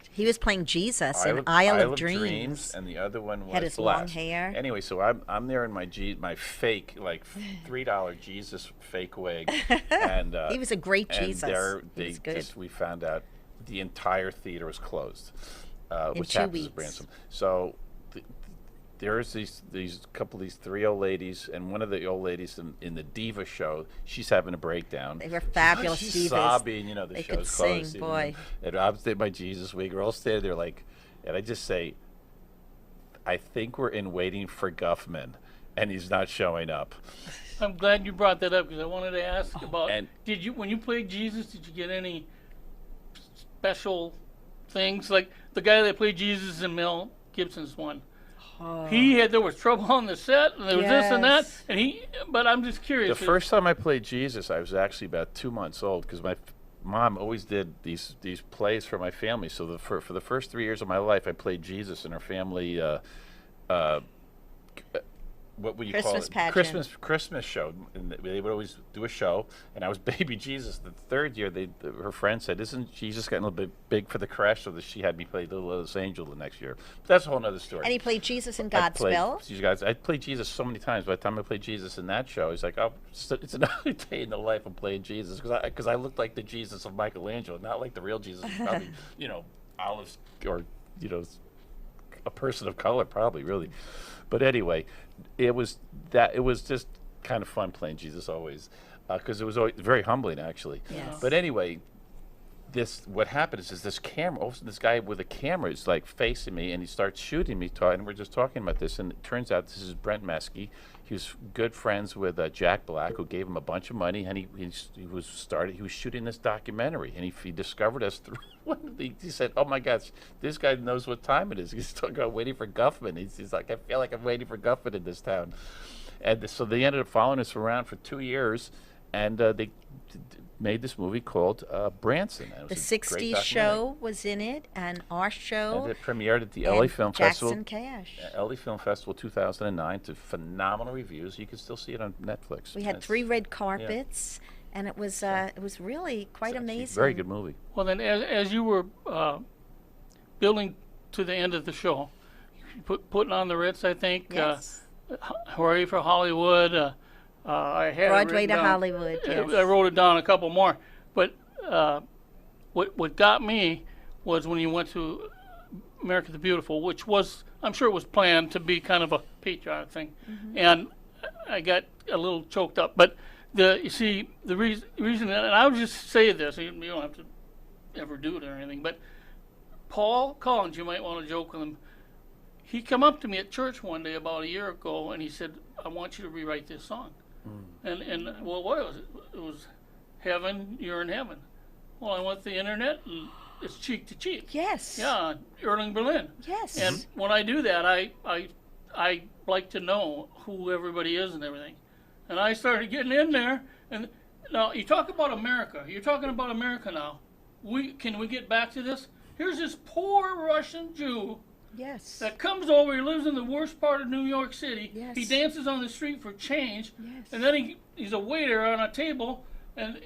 He was playing Jesus in Isle of Dreams. and the other one was Had his Blast. long hair. Anyway, so I'm there in my fake like $3 Jesus fake wig, and He was a great and Jesus. He was good. we found out the entire theater was closed, which 2 happens weeks. at Branson. So there's these 3 old ladies, and one of the old ladies in the diva show, she's having a breakdown. They were fabulous She's divas. sobbing, the They show's could sing, closed. boy. And I'm standing by Jesus week. We're all standing there like, and I just say, I think we're in waiting for Guffman, and he's not showing up. I'm glad you brought that up because I wanted to ask about. And- when you played Jesus, did you get any special things like the guy that played Jesus in Mel Gibson's one? There was trouble on the set, and there was this and that, Yes. but I'm just curious. The first time I played Jesus, I was actually about 2 months old because my mom always did these plays for my family. So for the first 3 years of my life, I played Jesus in our family. What would you call Christmas it? pageant. Christmas show. And they would always do a show, and I was baby Jesus. The 3rd year, her friend said, "Isn't Jesus getting a little bit big for the crash?" So that she had me play Little Lotus Angel the next year. But that's a whole other story. And he played Jesus in I played- Godspell. You guys, I played Jesus so many times. By the time I played Jesus in that show, he's like, "Oh, it's another day in the life of playing Jesus," because I looked like the Jesus of Michelangelo, not like the real Jesus. Probably, olives or a person of color, probably really. But anyway, it was just kind of fun playing Jesus always, because it was always very humbling actually. Yes. But anyway, what happened is this camera, all of a sudden this guy with a camera is like facing me, and he starts shooting me, and we're just talking about this, and it turns out this is Brent Meskey. He was good friends with Jack Black, who gave him a bunch of money, and he was shooting this documentary, and he discovered us through he said, "Oh my gosh, this guy knows what time it is. He's talking about waiting for Guffman." He's like, "I feel like I'm waiting for Guffman in this town," and so they ended up following us around for 2 years, and they made this movie called Branson. And it The was a great 60s documentary. show was in it, and our show. And it premiered at the and LA Film Festival. Jackson Cash. LA Film Festival 2009 to phenomenal reviews. You can still see it on Netflix. We had It's 3 red carpets, and it was really quite actually a amazing. very good movie. Well, then, as you were building to the end of the show, putting on the Ritz, I think. Yes. Hooray for Hollywood. I had it Broadway written to down. Hollywood, yes. I wrote it down, a couple more. But what got me was when you went to America the Beautiful, which was, I'm sure it was planned to be kind of a patriotic thing. And I got a little choked up. But you see, the reason, and I would just say this, you don't have to ever do it or anything, but Paul Collins, you might want to joke with him. He come up to me at church one day about a year ago, and he said, I want you to rewrite this song. And well, what was it? It was Heaven, You're in Heaven. Well, I went to the internet, and it's cheek to cheek. Yes. Yeah, Erling Berlin. Yes. And when I do that, I like to know who everybody is and everything. And I started getting in there. And now you talk about America. You're talking about America now. Can we get back to this? Here's this poor Russian Jew Yes. that comes over. He lives in the worst part of New York City. Yes. He dances on the street for change. Yes. And then he's a waiter on a table, and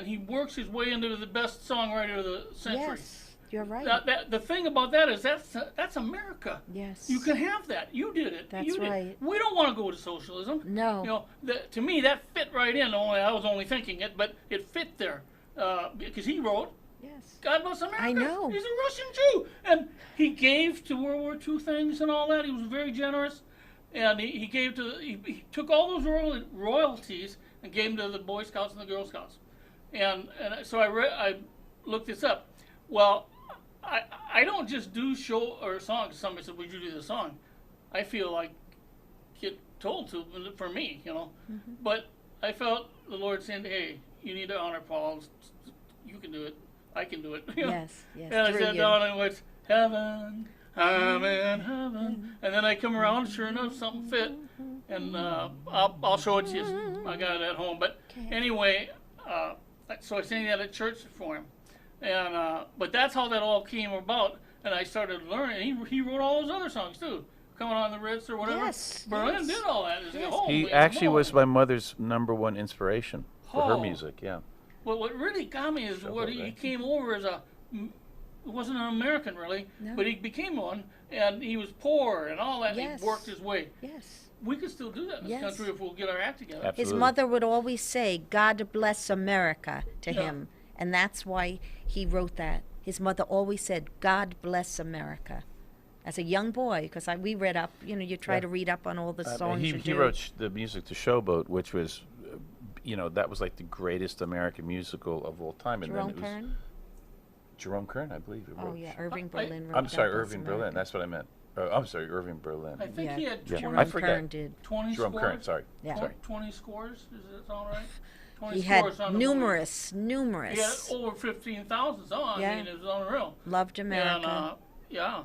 he works his way into the best songwriter of the century. Yes. You're right. The thing about that is that's America. Yes. You can have that. You did it. That's You did. right. We don't want to go to socialism. No. You know, to me that fit right in. Only I was only thinking it, but it fit there because he wrote, Yes. "God bless America." I know. He's a Russian Jew, and he gave to World War II things and all that. He was very generous, and he gave to he took all those royalties and gave them to the Boy Scouts and the Girl Scouts, and so I looked this up. Well, I don't just do show or songs. Somebody said, "Would you do the song?" I feel like get told to for me, you know. But I felt the Lord saying, "Hey, you need to honor Paul. You can do it. I can do it." You know? Yes. Yes. And I Through sat you. down and went, "Heaven, I'm in heaven." And then I come around, sure enough, something fit. And I'll show it to you. I got it at home. But anyway, so I sang that at church for him. And but that's how that all came about. And I started learning. He wrote all those other songs too. Coming on the Ritz or whatever. Yes, Berlin yes. did all that. It's like, Yes. holy He actually was moly. my mother's #1 inspiration for her Oh. music. Yeah. Well, what really got me is what he right? came over as he wasn't an American really, No. but he became one, and he was poor and all that. And Yes. he worked his way. Yes. We could still do that in this Yes. country if we'll get our act together. Absolutely. His mother would always say, "God bless America" to Yeah. him, and that's why he wrote that. His mother always said, "God bless America," as a young boy, because we read up. You know, you try Yeah. to read up on all the songs. He you he do. wrote the music to Showboat, which was, that was like the greatest American musical of all time. And Jerome then it was Kern. Jerome Kern, I believe. It Oh wrote yeah, Irving I- Berlin. wrote I'm sorry, God Bless Irving Berlin. America. That's what I meant. I'm sorry, Irving Berlin. I think Yeah. he had Yeah. 20, I Jerome forget. Kern did. 20 Jerome scores. Kern, sorry. Yeah. Sorry. 20 scores. Does that sound right? 20 He scores had on the movie. numerous. He had over 15,000 songs. Yeah. I mean, it was unreal. Loved America. And yeah.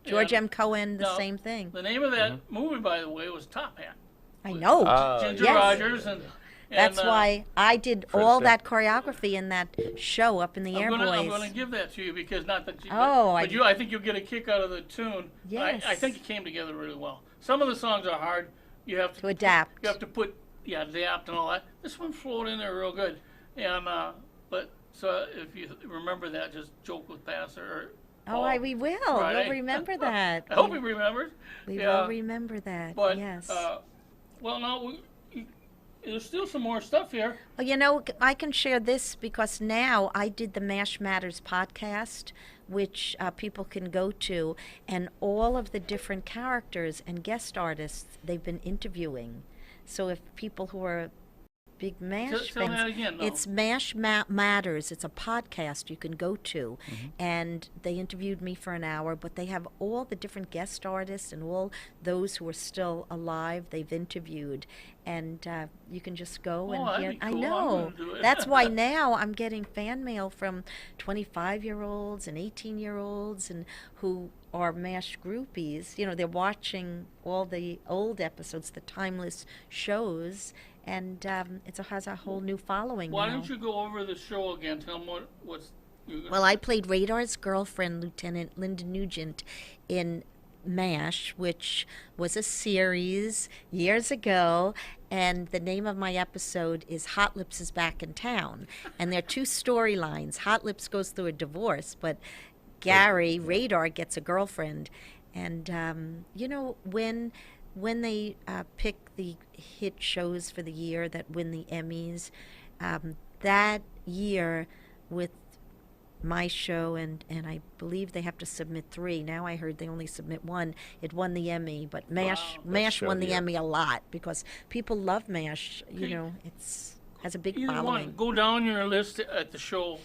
George And M. Cohen, the now, same thing. The name of that movie, by the way, was Top Hat. I know. Ginger yes. Rogers and That's why I did Fred all Astaire. that choreography in that show up in the I'm Airboys. going to give that to you because not that you. Oh, I think you'll get a kick out of the tune. Yes. I think it came together really well. Some of the songs are hard. You have To adapt. You have to adapt and all that. This one flowed in there real good. And but so if you remember that, just joke with Pastor. We will. Friday. We'll remember that. I hope he remembers. We Yeah. will remember that. But yes. well, no, there's still some more stuff here. Well, you know, I can share this because now I did the MASH Matters podcast, which people can go to, and all of the different characters and guest artists they've been interviewing. So if people who are big MASH Tell fans, that again, no. it's MASH Matters. It's a podcast you can go to, and they interviewed me for an hour. But they have all the different guest artists and all those who are still alive. They've interviewed, and you can just go Oh, and that'd hear. be I cool. I'm know. gonna do it. That's why now I'm getting fan mail from 25-year-olds and 18-year-olds and who are MASH groupies. You know, they're watching all the old episodes, the timeless shows, and has a whole new following Why now. don't you go over the show again? Tell them what's. Well, I played Radar's girlfriend, Lieutenant Linda Nugent, in MASH, which was a series years ago, and the name of my episode is Hot Lips is Back in Town. And there are two storylines. Hot Lips goes through a divorce, but Gary, Radar, gets a girlfriend. And, you know, when they pick the hit shows for the year that win the Emmys, that year with my show, and I believe they have to submit 3. Now I heard they only submit 1. It won the Emmy, but MASH show won the here. Emmy a lot because people love MASH. You Okay. know, has a big Either one, following. go down your list at the show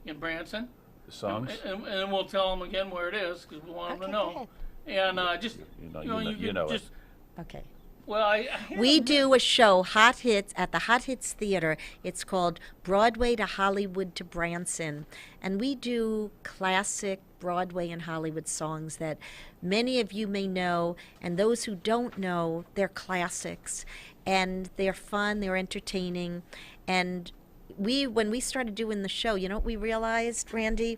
in Branson, The songs. and we'll tell them again where it is because we want them Okay, to go know. And just You could know it. just Okay. well, We do a show, Hot Hits, at the Hot Hits Theater. It's called Broadway to Hollywood to Branson. And we do classic Broadway and Hollywood songs that many of you may know, and those who don't know, they're classics. And they're fun, they're entertaining. And when we started doing the show, you know what we realized, Randy?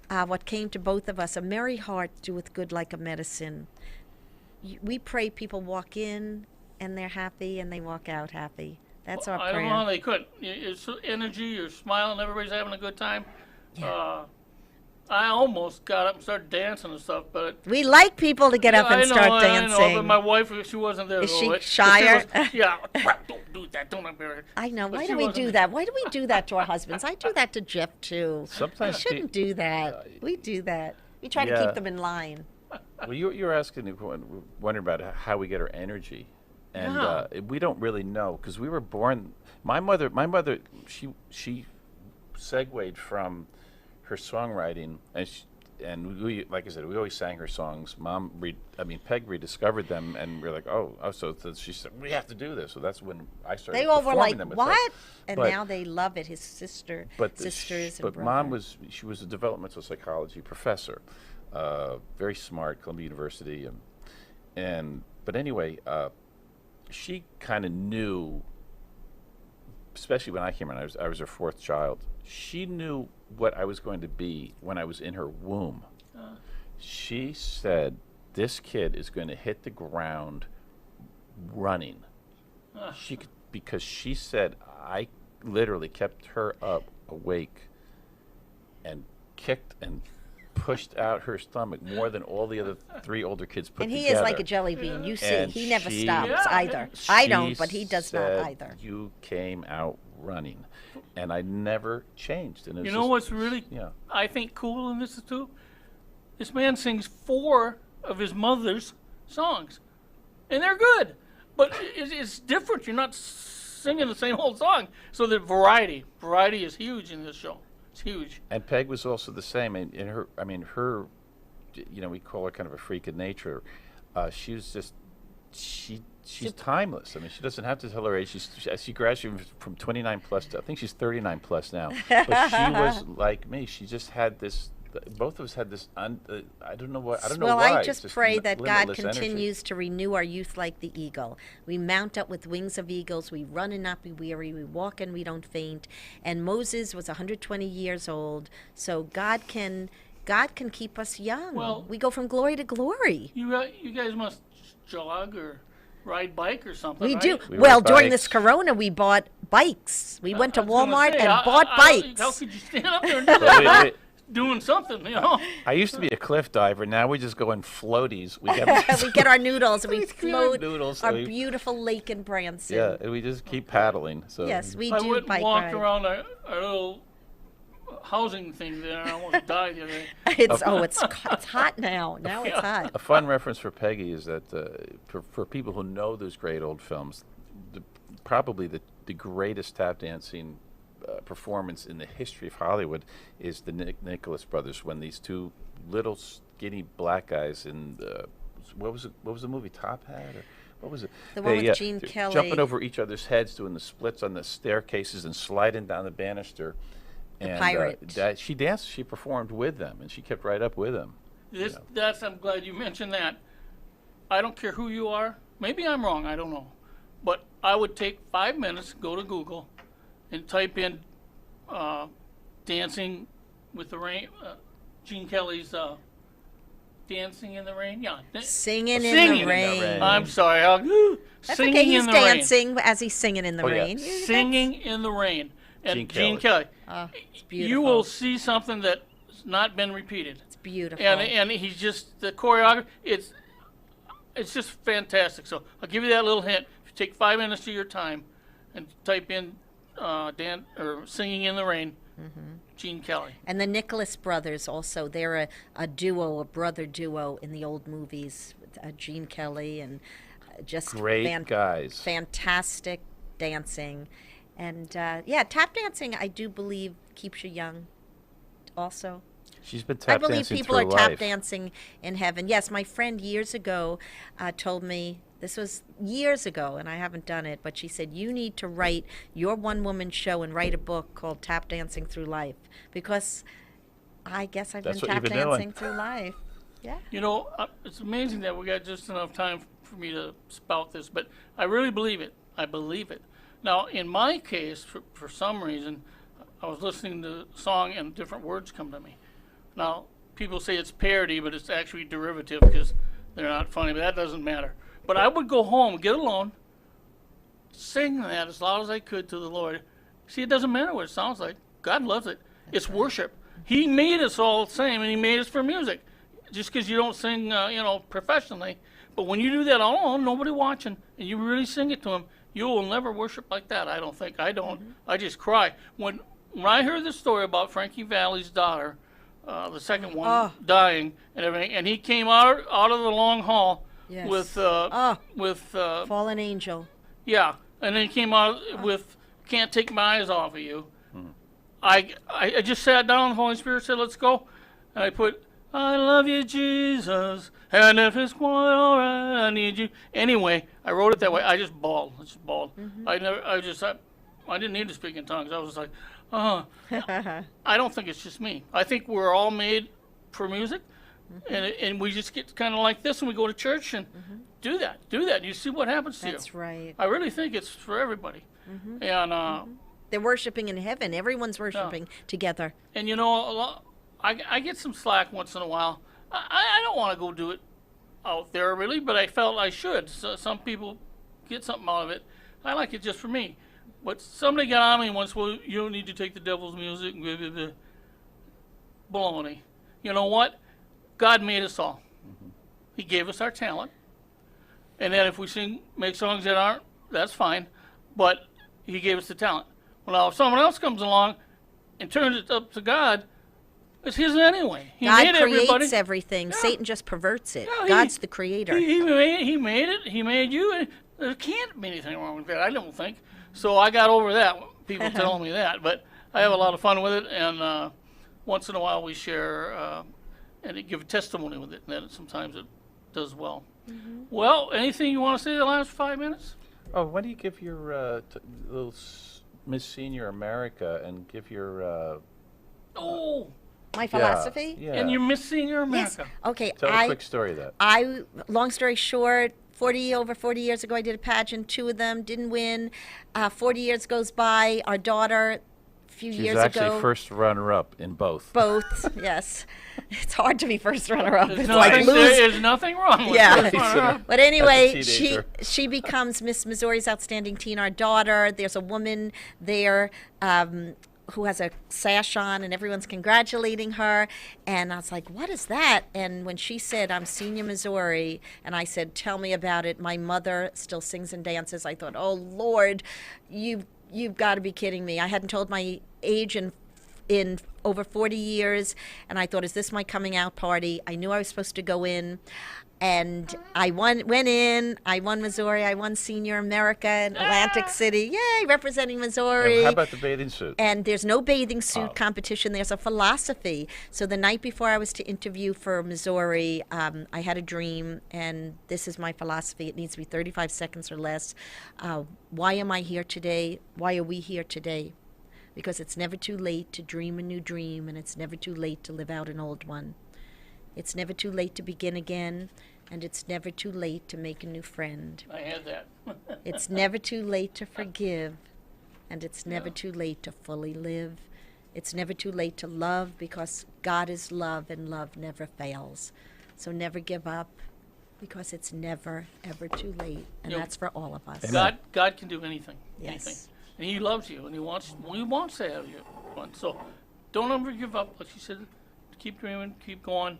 What came to both of us, a merry heart doeth good like a medicine. We pray people walk in and they're happy and they walk out happy. That's our I prayer. don't know how they could. It's energy, you're smiling, everybody's having a good time. I almost got up and started dancing and stuff, but We like people to get up and start dancing. I know, but my wife, she wasn't there. Is though. she But shyer? yeah, don't do that. Don't embarrass. I know. But Why she do we wasn't do there. that? Why do we do that to our husbands? I do that to Jeff too. Sometimes We shouldn't do that. We do that. We try to Yeah. keep them in line. Well, you're asking, wondering about how we get our energy, and Yeah. we don't really know because we were born. My mother, she segued from her songwriting, and we, like I said, we always sang her songs. Peg rediscovered them, and we're like, oh, so she said we have to do this. So that's when I started. They all were performing like, them with "What?" Peg. And But- now they love it. His sisters and but brother. Mom was a developmental psychology professor, very smart, Columbia University, but anyway, she kind of knew, especially when I came around. I was her 4th child. She knew what I was going to be when I was in her womb. She said, "This kid is going to hit the ground running." Because she said I literally kept her up awake and kicked and pushed out her stomach more than all the other 3 older kids put And together. he is like a jelly bean. You see, And he never she- stops Yeah. either. I She don't, but he does not said, either. You came out running, and I never changed. And it was You know just- what's really, Yeah. I think, cool in this too? This man sings 4 of his mother's songs, and they're good. But it's different. You're not singing the same old song. So the variety is huge in this show. It's huge. And Peg was also the same. And her, we call her kind of a freak of nature. She was just, she's timeless. I mean, she doesn't have to tell her age. She graduated from 29 plus to, I think she's 39 plus now. But she was like me. She just had this. Both of us had this. I don't know what. I don't know Well, why. I it's just pray that God limitless energy. continues to renew our youth like the eagle. We mount up with wings of eagles. We run and not be weary. We walk and we don't faint. And Moses was 120 years old. So God can keep us young. Well- we go from glory to glory. You guys must jog or ride bike or something, We right? do. We Well, ride during this bikes. Corona, we bought bikes. We went to I was gonna Walmart say, and how- bought how- bikes. How could you stand up there and do Well, that? Doing something, you know? I used to be a cliff diver. Now we just go in floaties. We get, We get our noodles and we We get our float noodles, our so we- beautiful lake in Branson. yeah, and we just keep paddling. So Yes, we I do went and bike walked ride. around our little housing thing there, and I almost died the other day. It's hot now. Now it's hot. A fun reference for Peggy is that for people who know those great old films, probably the greatest tap dancing performance in the history of Hollywood is the Nicholas brothers, when these 2 little skinny black guys in what was the movie, Top Hat, or what was it? The one with Gene they're Kelly. jumping over each other's heads, doing the splits on the staircases and sliding down the banister. And pirate. she danced, she performed with them, and she kept right up with them. I'm glad you mentioned that. I don't care who you are. Maybe I'm wrong, I don't know. But I would take 5 minutes, go to Google, and type in Dancing with the Rain, Gene Kelly's Dancing in the Rain. Yeah. Singing in Singing the in the rain. rain. I'm sorry. That's Singing okay. He's in the Rain. dancing as he's singing in the Oh, yeah. rain. Singing in the Rain. And Gene Gene Kelly. It's beautiful. You will see something that's not been repeated. It's beautiful. And he's just, the choreography, it's just fantastic. So I'll give you that little hint. If you take 5 minutes of your time and type in Singing in the Rain, Gene Kelly. And the Nicholas brothers also. They're a duo, a brother duo in the old movies. With, Gene Kelly and just Great guys. fantastic dancing. And yeah, tap dancing, I do believe, keeps you young also. She's been I tap believe dancing people through are tap life. dancing in heaven. Yes, my friend years ago told me, this was years ago, and I haven't done it, but she said, you need to write your one-woman show and write a book called Tap Dancing Through Life, because I guess I've That's been what tap you've been dancing doing. through life. Yeah. You know, it's amazing that we got just enough time for me to spout this, but I really believe it. I believe it. Now, in my case, for some reason, I was listening to the song and different words come to me. Now, people say it's parody, but it's actually derivative because they're not funny, but that doesn't matter. But I would go home, get alone, sing that as loud as I could to the Lord. See, it doesn't matter what it sounds like. God loves it. It's worship. He made us all the same, and He made us for music. Just because you don't sing, professionally. But when you do that all alone, nobody watching, and you really sing it to Him, you will never worship like that, I don't think. I don't. I just cry. When I heard this story about Frankie Valli's daughter, the second one, dying and everything, and he came out of the long hall Yes. with Fallen angel. yeah, and then he came out with "Can't Take My Eyes Off of You." I just sat down. The Holy Spirit said, "Let's go," and I put, "I love you, Jesus, and if it's quite all right, I need you." Anyway, I wrote it that way. I just bawled. I didn't need to speak in tongues. I was like, I don't think it's just me. I think we're all made for music, and we just get kind of like this, and we go to church and do that. You see what happens to you. That's right. I really think it's for everybody, and They're worshiping in heaven. Everyone's worshiping together. and you know, I get some slack once in a while. I don't want to go do it out there really, but I felt I should. So some people get something out of it. I like it just for me. But somebody got on me once, well, you don't need to take the devil's music. Blah, blah, blah. Baloney. You know what? God made us all. He gave us our talent. And then if we make songs that aren't, that's fine. But He gave us the talent. Well, now if someone else comes along and turns it up to God, it's His anyway. He God made everybody. creates everything. Yeah. Satan just perverts it. Yeah, God's the creator. He made it. He made you. And there can't be anything wrong with that, I don't think. So I got over that, people telling me that. But I have a lot of fun with it, and once in a while we share and give a testimony with it, and then sometimes it does well. Well, anything you want to say the last 5 minutes? Oh, why do you give your little Miss Senior America and give your My philosophy? Yeah. And you're Miss Senior Yes. America. Okay. Tell a quick story of that. Long story short, over 40 years ago, I did a pageant. 2 of them didn't win. 40 years goes by. Our daughter, a few She's years actually ago. first runner-up in both. Both, yes. It's hard to be first runner-up. There's It's like lose. there's nothing wrong with Yeah. it. But anyway, As a teenager. she becomes Miss Missouri's Outstanding Teen, our daughter. There's a woman there who has a sash on, and everyone's congratulating her. And I was like, what is that? And when she said, I'm Senior Missouri, and I said, tell me about it. My mother still sings and dances. I thought, oh, Lord, you've got to be kidding me. I hadn't told my age in over 40 years, and I thought, is this my coming out party? I knew I was supposed to go in, and I went in, I won Missouri, I won Senior America in Atlantic City. Yay, representing Missouri. And how about the bathing suit? And there's no bathing suit competition. There's a philosophy. So the night before I was to interview for Missouri, I had a dream, and this is my philosophy. It needs to be 35 seconds or less. Why am I here today? Why are we here today? Because it's never too late to dream a new dream, and it's never too late to live out an old one. It's never too late to begin again, and it's never too late to make a new friend. I had that. It's never too late to forgive, and it's never too late to fully live. It's never too late to love, because God is love, and love never fails. So never give up, because it's never, ever too late, and Yep. that's for all of us. God can do anything. Yes. Anything. And He loves you, and He wants to have you fun. So don't ever give up. Like she said, keep dreaming, keep going,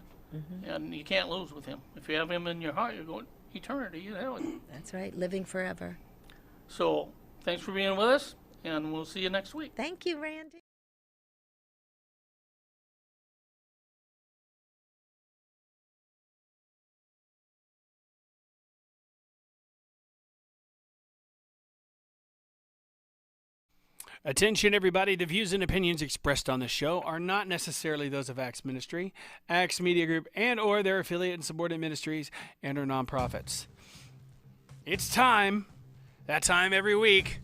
and you can't lose with Him. If you have Him in your heart, you're going eternity in heaven. That's right, living forever. So thanks for being with us, and we'll see you next week. Thank you, Randy. Attention, everybody. The views and opinions expressed on this show are not necessarily those of Acts Ministry, Acts Media Group, and or their affiliate and subordinate ministries and or nonprofits. It's time. That time every week.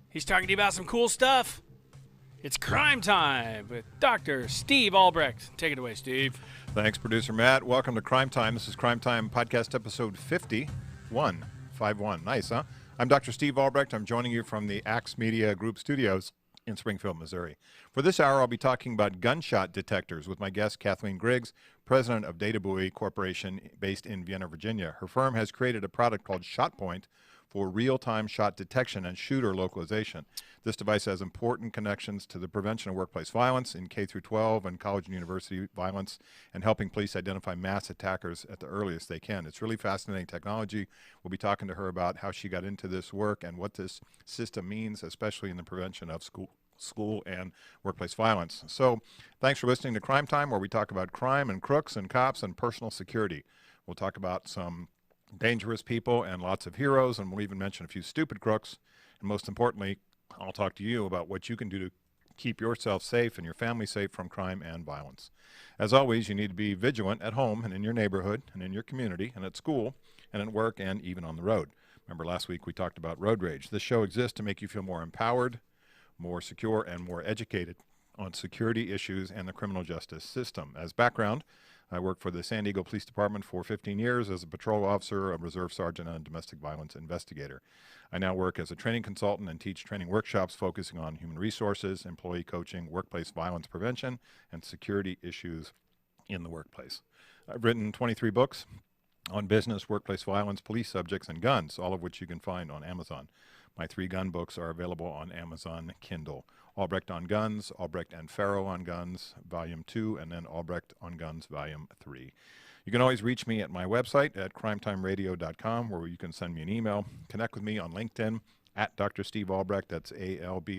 He's talking to you about some cool stuff. It's Crime Time with Dr. Steve Albrecht. Take it away, Steve. Thanks, Producer Matt. Welcome to Crime Time. This is Crime Time Podcast Episode 51. Nice, huh? I'm Dr. Steve Albrecht. I'm joining you from the Axe Media Group studios in Springfield, Missouri. For this hour, I'll be talking about gunshot detectors with my guest, Kathleen Griggs, president of Data Buoy Corporation based in Vienna, Virginia. Her firm has created a product called ShotPoint for real-time shot detection and shooter localization. This device has important connections to the prevention of workplace violence in K-12 and college and university violence and helping police identify mass attackers at the earliest they can. It's really fascinating technology. We'll be talking to her about how she got into this work and what this system means, especially in the prevention of school and workplace violence. So thanks for listening to Crime Time, where we talk about crime and crooks and cops and personal security. We'll talk about some dangerous people and lots of heroes, and we'll even mention a few stupid crooks. And most importantly, I'll talk to you about what you can do to keep yourself safe and your family safe from crime and violence. As always, you need to be vigilant at home and in your neighborhood and in your community and at school and at work and even on the road. Remember last week we talked about road rage. This show exists to make you feel more empowered, more secure, and more educated on security issues and the criminal justice system. As background, I worked for the San Diego Police Department for 15 years as a patrol officer, a reserve sergeant, and a domestic violence investigator. I now work as a training consultant and teach training workshops focusing on human resources, employee coaching, workplace violence prevention, and security issues in the workplace. I've written 23 books on business, workplace violence, police subjects, and guns, all of which you can find on Amazon. My 3 gun books are available on Amazon Kindle. Albrecht on Guns, Albrecht and Farrow on Guns, Volume 2, and then Albrecht on Guns, Volume 3. You can always reach me at my website at crimetimeradio.com, where you can send me an email. Connect with me on LinkedIn at Dr. Steve Albrecht. That's ALBRECHT.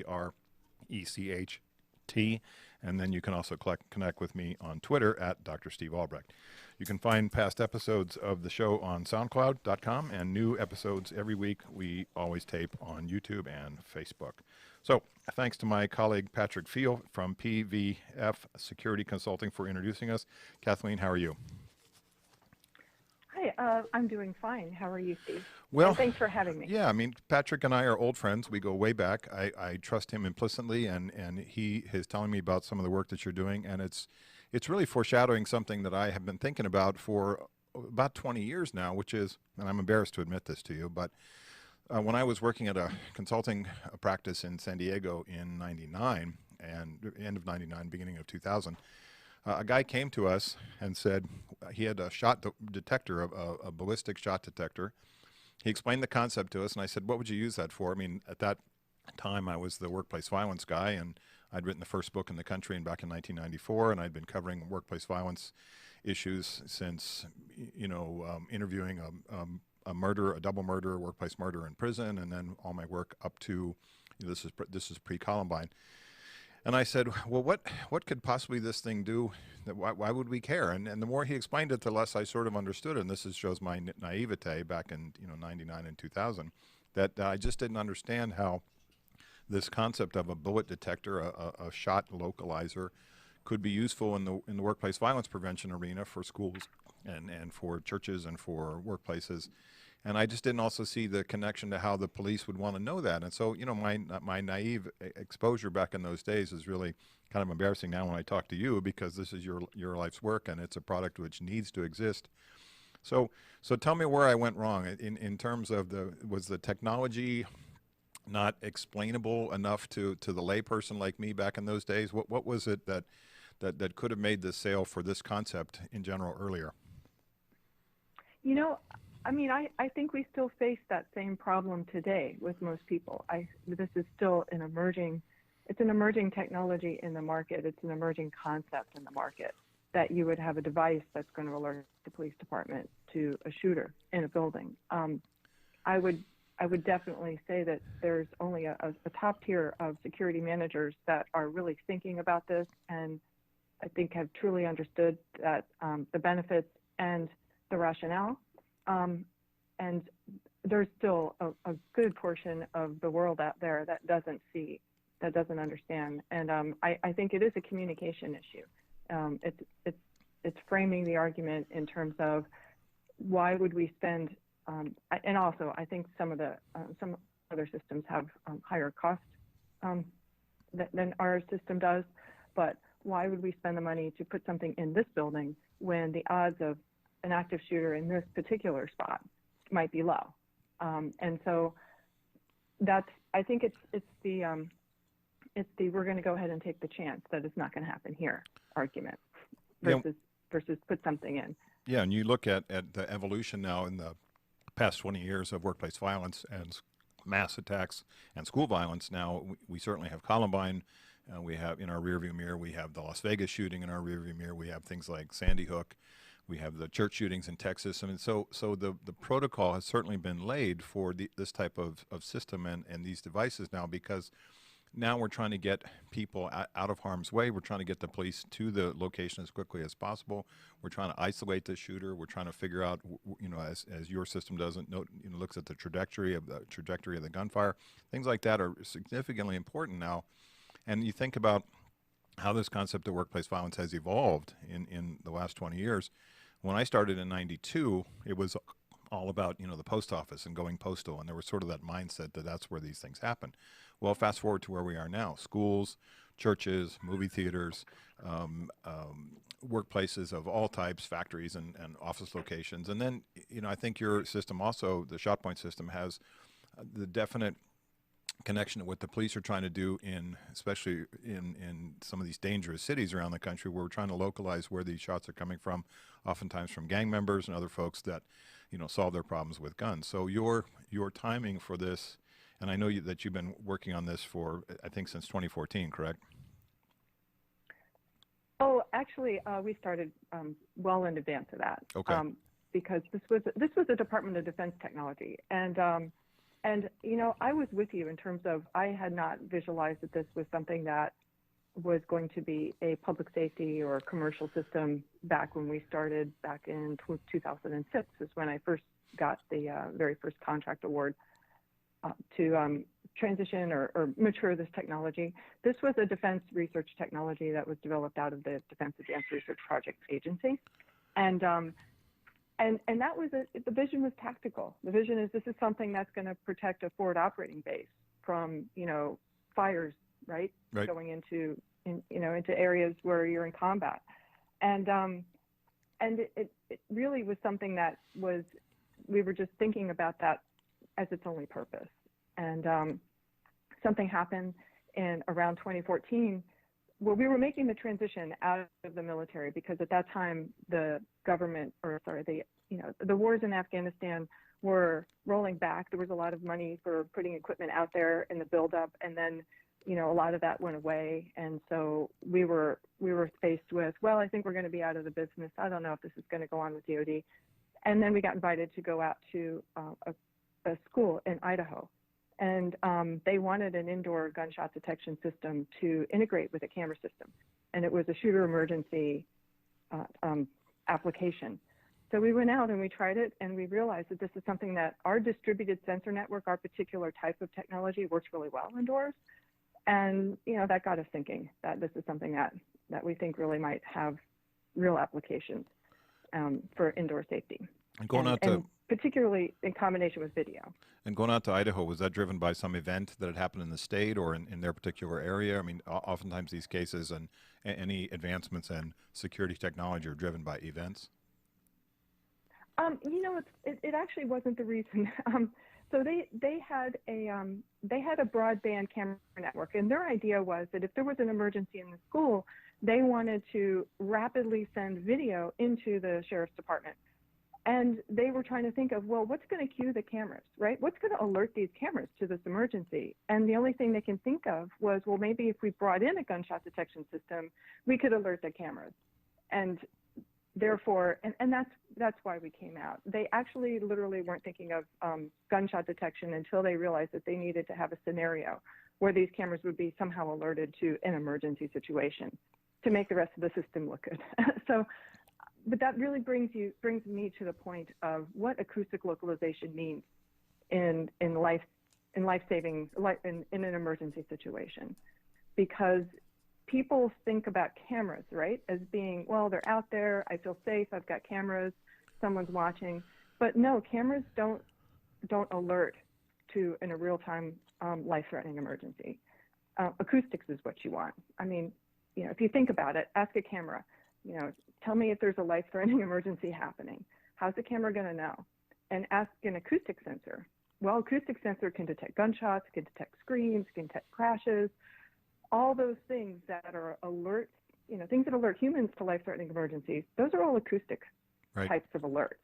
And then you can also connect with me on Twitter at Dr. Steve Albrecht. You can find past episodes of the show on SoundCloud.com and new episodes every week. We always tape on YouTube and Facebook. So thanks to my colleague Patrick Field from PVF Security Consulting for introducing us. Kathleen, how are you? Hi, I'm doing fine. How are you, Steve? Well, and thanks for having me. Yeah, I mean, Patrick and I are old friends. We go way back. I trust him implicitly, and he is telling me about some of the work that you're doing, and it's really foreshadowing something that I have been thinking about for about 20 years now, which is, and I'm embarrassed to admit this to you, but when I was working at a consulting practice in San Diego in 99, and end of 99, beginning of 2000, a guy came to us and said he had a shot detector, a ballistic shot detector. He explained the concept to us, and I said, what would you use that for? I mean, at that time, I was the workplace violence guy, and I'd written the first book in the country back in 1994, and I'd been covering workplace violence issues since, interviewing a murder, a double murder, a workplace murder in prison, and then all my work up to, this is pre-Columbine. And I said, well, what could possibly this thing do? Why would we care? And the more he explained it, the less I sort of understood it. And this shows my naivete back in 99 and 2000, that I just didn't understand how this concept of a bullet detector, a shot localizer, could be useful in the workplace violence prevention arena for schools and for churches and for workplaces. And I just didn't also see the connection to how the police would want to know that. And so, my naive exposure back in those days is really kind of embarrassing now when I talk to you, because this is your life's work and it's a product which needs to exist. So tell me where I went wrong in terms of was the technology not explainable enough to the layperson like me back in those days? What was it that could have made this sale for this concept in general earlier? I think we still face that same problem today with most people. This is still an emerging technology in the market. It's an emerging concept in the market that you would have a device that's going to alert the police department to a shooter in a building. I I would definitely say that there's only a top tier of security managers that are really thinking about this, and I think have truly understood that the benefits and the rationale. And there's still a good portion of the world out there that doesn't see, that doesn't understand. And I think it is a communication issue. It's framing the argument in terms of why would we spend, and also I think some other systems have higher cost than our system does, but why would we spend the money to put something in this building when the odds of an active shooter in this particular spot might be low? And so I think it's the we're going to go ahead and take the chance that it's not going to happen here argument versus put something in. Yeah, and you look at the evolution now in the past 20 years of workplace violence and mass attacks and school violence. Now we certainly have Columbine. We have in our rearview mirror, we have the Las Vegas shooting in our rearview mirror. We have things like Sandy Hook. We have the church shootings in Texas. I mean, so the protocol has certainly been laid for this type of system and these devices now, because now we're trying to get people out of harm's way. We're trying to get the police to the location as quickly as possible. We're trying to isolate the shooter. We're trying to figure out, as your system doesn't, looks at the trajectory of the gunfire. Things like that are significantly important now. And you think about how this concept of workplace violence has evolved in the last 20 years. When I started in '92, it was all about, the post office and going postal, and there was sort of that mindset that that's where these things happen. Well, fast forward to where we are now: schools, churches, movie theaters, workplaces of all types, factories and office locations. And then, I think your system also, the ShotPoint system, has the definite connection to what the police are trying to do especially in some of these dangerous cities around the country, where we're trying to localize where these shots are coming from, oftentimes from gang members and other folks that, solve their problems with guns. So your timing for this, and I know that you've been working on this for, I think, since 2014, correct? Oh, actually, we started well in advance of that. Okay. Because this was a Department of Defense technology, and I was with you in terms of I had not visualized that this was something that was going to be a public safety or commercial system back when we started back in 2006 is when I first got the very first contract award to transition or mature this technology. This was a defense research technology that was developed out of the Defense Advanced Research Project Agency. And that was the vision was tactical. The vision is this is something that's going to protect a forward operating base from, fires, right? Going into areas where you're in combat. And it really was something that we were just thinking about that as its only purpose. And something happened in around 2014 where we were making the transition out of the military, because at that time the wars in Afghanistan were rolling back. There was a lot of money for putting equipment out there in the buildup, and then a lot of that went away. And so we were faced with, well, I think we're going to be out of the business. I don't know if this is going to go on with DoD. And then we got invited to go out to a school in Idaho. And they wanted an indoor gunshot detection system to integrate with a camera system. And it was a shooter emergency application. So we went out and we tried it, and we realized that this is something that our distributed sensor network, our particular type of technology, works really well indoors. And, that got us thinking that this is something that we think really might have real applications for indoor safety. And particularly in combination with video. And going out to Idaho, was that driven by some event that had happened in the state or in their particular area? I mean, oftentimes these cases and any advancements in security technology are driven by events. It actually wasn't the reason. So they had a broadband camera network, and their idea was that if there was an emergency in the school, they wanted to rapidly send video into the sheriff's department. And they were trying to think of, well, what's going to cue the cameras, right? What's going to alert these cameras to this emergency? And the only thing they can think of was, well, maybe if we brought in a gunshot detection system, we could alert the cameras. And therefore, and that's why we came out. They actually literally weren't thinking of gunshot detection until they realized that they needed to have a scenario where these cameras would be somehow alerted to an emergency situation to make the rest of the system look good. So, but that really brings me to the point of what acoustic localization means in an emergency situation, because people think about cameras, right, as being, well, they're out there, I feel safe, I've got cameras, someone's watching. But no, cameras don't alert to in a real-time life-threatening emergency. Acoustics is what you want. I mean, if you think about it, ask a camera, tell me if there's a life-threatening emergency happening. How's the camera going to know? And ask an acoustic sensor. Well, acoustic sensor can detect gunshots, can detect screams, can detect crashes, all those things that are alerts, things that alert humans to life-threatening emergencies. Those are all acoustic types of alerts,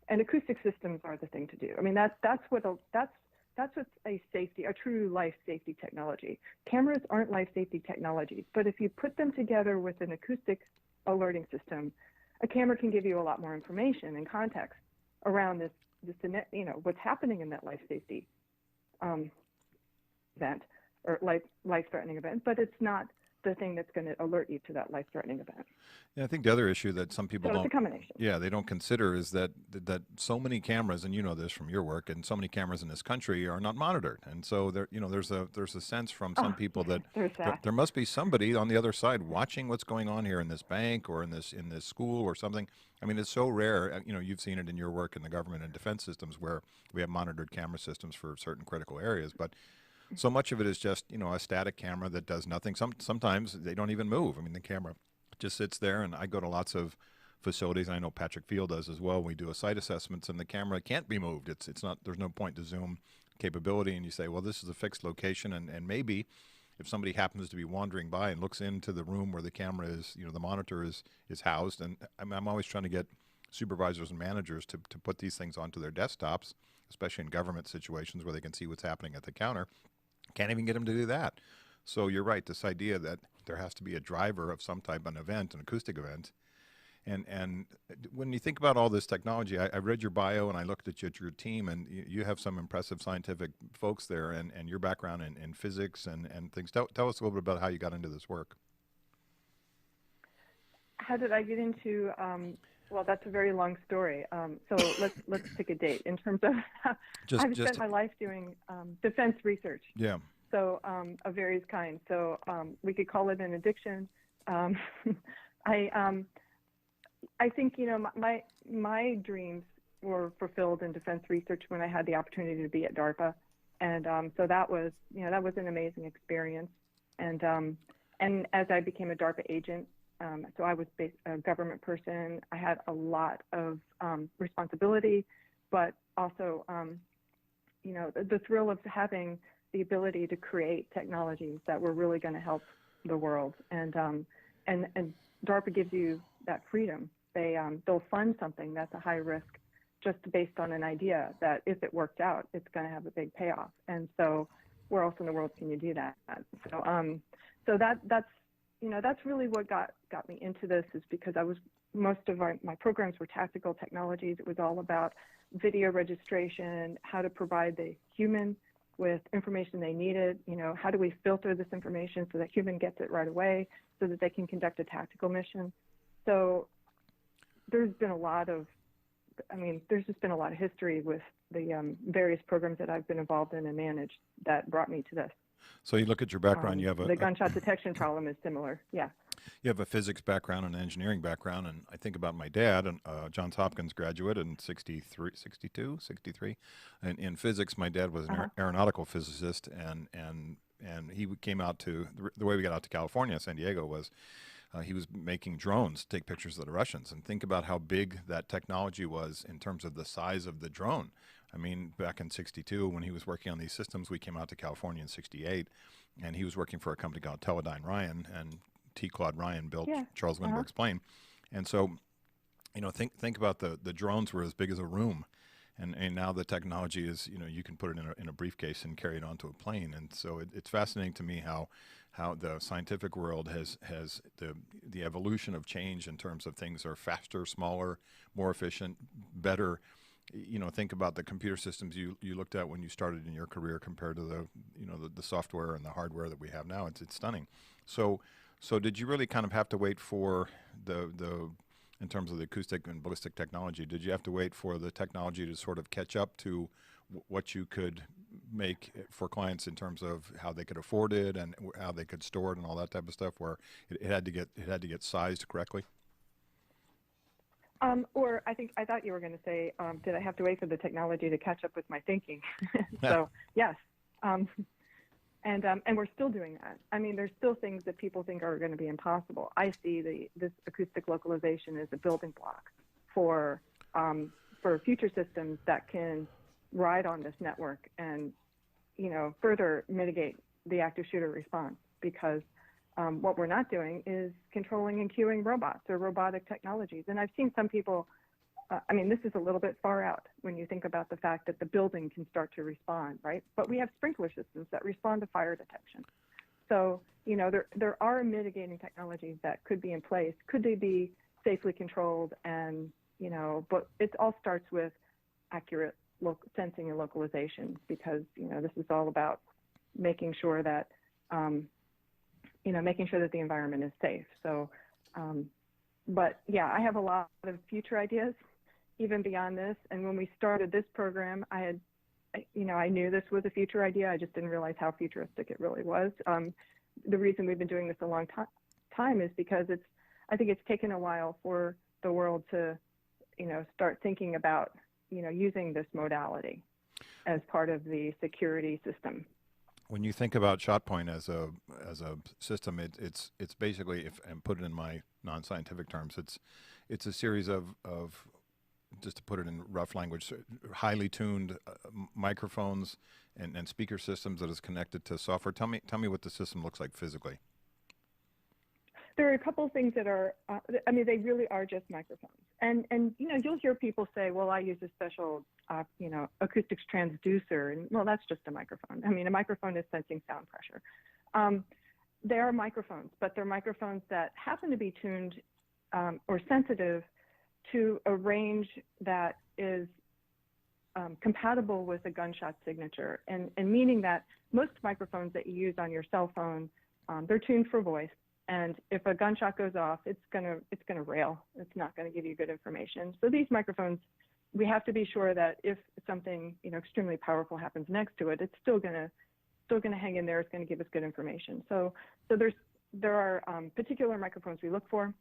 and acoustic systems are the thing to do. I mean, that's what's a true life safety technology. Cameras aren't life safety technologies, but if you put them together with an acoustic alerting system, a camera can give you a lot more information and context around this what's happening in that life safety event or life-threatening event, but it's not the thing that's going to alert you to that life-threatening event. Yeah, I think the other issue that some people it's a combination. Yeah, they don't consider is that so many cameras, and you know this from your work, and so many cameras in this country are not monitored, and so there's a sense from some people that there must be somebody on the other side watching what's going on here in this bank or in this school or something. I mean, it's so rare. You've seen it in your work in the government and defense systems where we have monitored camera systems for certain critical areas, but so much of it is just, a static camera that does nothing. Sometimes they don't even move. I mean, the camera just sits there, and I go to lots of facilities. I know Patrick Field does as well. We do a site assessments, and the camera can't be moved. It's not. There's no point to zoom capability, and you say, well, this is a fixed location, and maybe if somebody happens to be wandering by and looks into the room where the camera is, the monitor is housed, and I'm always trying to get supervisors and managers to put these things onto their desktops, especially in government situations where they can see what's happening at the counter. Can't even get them to do that. So you're right, this idea that there has to be a driver of some type of an event, an acoustic event. And when you think about all this technology, I read your bio and I looked at your team, and you have some impressive scientific folks there, and your background in physics and things. Tell us a little bit about how you got into this work. How did I get into well, that's a very long story. So let's pick a date in terms of I've spent my life doing defense research. Yeah. So of various kinds. So we could call it an addiction. I think my dreams were fulfilled in defense research when I had the opportunity to be at DARPA, and so that was an amazing experience. And as I became a DARPA agent. So I was a government person. I had a lot of responsibility, but also, the thrill of having the ability to create technologies that were really going to help the world. And DARPA gives you that freedom. They'll fund something that's a high risk, just based on an idea that if it worked out, it's going to have a big payoff. And so, where else in the world can you do that? So that's really what got me into this, is because most of my programs were tactical technologies. It was all about video registration, how to provide the human with information they needed. How do we filter this information so that human gets it right away so that they can conduct a tactical mission. So there's just been a lot of history with the various programs that I've been involved in and managed that brought me to this. So you look at your background, you have the gunshot detection problem is similar. Yeah. You have a physics background and an engineering background, and I think about my dad, Johns Hopkins graduate in 63. In physics, my dad was an aeronautical physicist, and he came out to, the way we got out to California, San Diego, was he was making drones to take pictures of the Russians. And think about how big that technology was in terms of the size of the drone. I mean, back in 62, when he was working on these systems, we came out to California in 68, and he was working for a company called Teledyne Ryan, and T. Claude Ryan built Charles Lindbergh's plane. And so, think about the drones were as big as a room, and now the technology is, you can put it in a briefcase and carry it onto a plane. And so it's fascinating to me how the scientific world has the evolution of change in terms of things are faster, smaller, more efficient, better. Think about the computer systems you looked at when you started in your career compared to the software and the hardware that we have now. It's stunning. So did you really kind of have to wait for the in terms of the acoustic and ballistic technology, did you have to wait for the technology to sort of catch up to what you could make for clients in terms of how they could afford it and how they could store it and all that type of stuff, where it had to get sized correctly? Or I thought you were going to say, did I have to wait for the technology to catch up with my thinking? So yes, and we're still doing that. I mean, there's still things that people think are going to be impossible. I see this acoustic localization as a building block for future systems that can ride on this network and further mitigate the active shooter response, because what we're not doing is controlling and cueing robots or robotic technologies. And I've seen some people, this is a little bit far out when you think about the fact that the building can start to respond, right? But we have sprinkler systems that respond to fire detection. So, there are mitigating technologies that could be in place. Could they be safely controlled? And, but it all starts with accurate sensing and localization, because, this is all about making sure that, the environment is safe. So, but yeah, I have a lot of future ideas, even beyond this. And when we started this program, I knew this was a future idea. I just didn't realize how futuristic it really was. The reason we've been doing this a long time is because I think it's taken a while for the world to, start thinking about, using this modality as part of the security system. When you think about ShotPoint as a system, it's basically, and put it in my non-scientific terms, it's a series of just to put it in rough language, highly tuned microphones and speaker systems that is connected to software. Tell me what the system looks like physically. There are a couple of things that are, they really are just microphones. And you'll hear people say, well, I use a special, acoustics transducer. And well, that's just a microphone. A microphone is sensing sound pressure. They are microphones, but they're microphones that happen to be tuned or sensitive to a range that is compatible with a gunshot signature. And meaning that most microphones that you use on your cell phone, they're tuned for voice. And if a gunshot goes off, it's gonna rail. It's not gonna give you good information. So these microphones, we have to be sure that if something extremely powerful happens next to it, it's still gonna hang in there. It's gonna give us good information. So there are particular microphones we look for.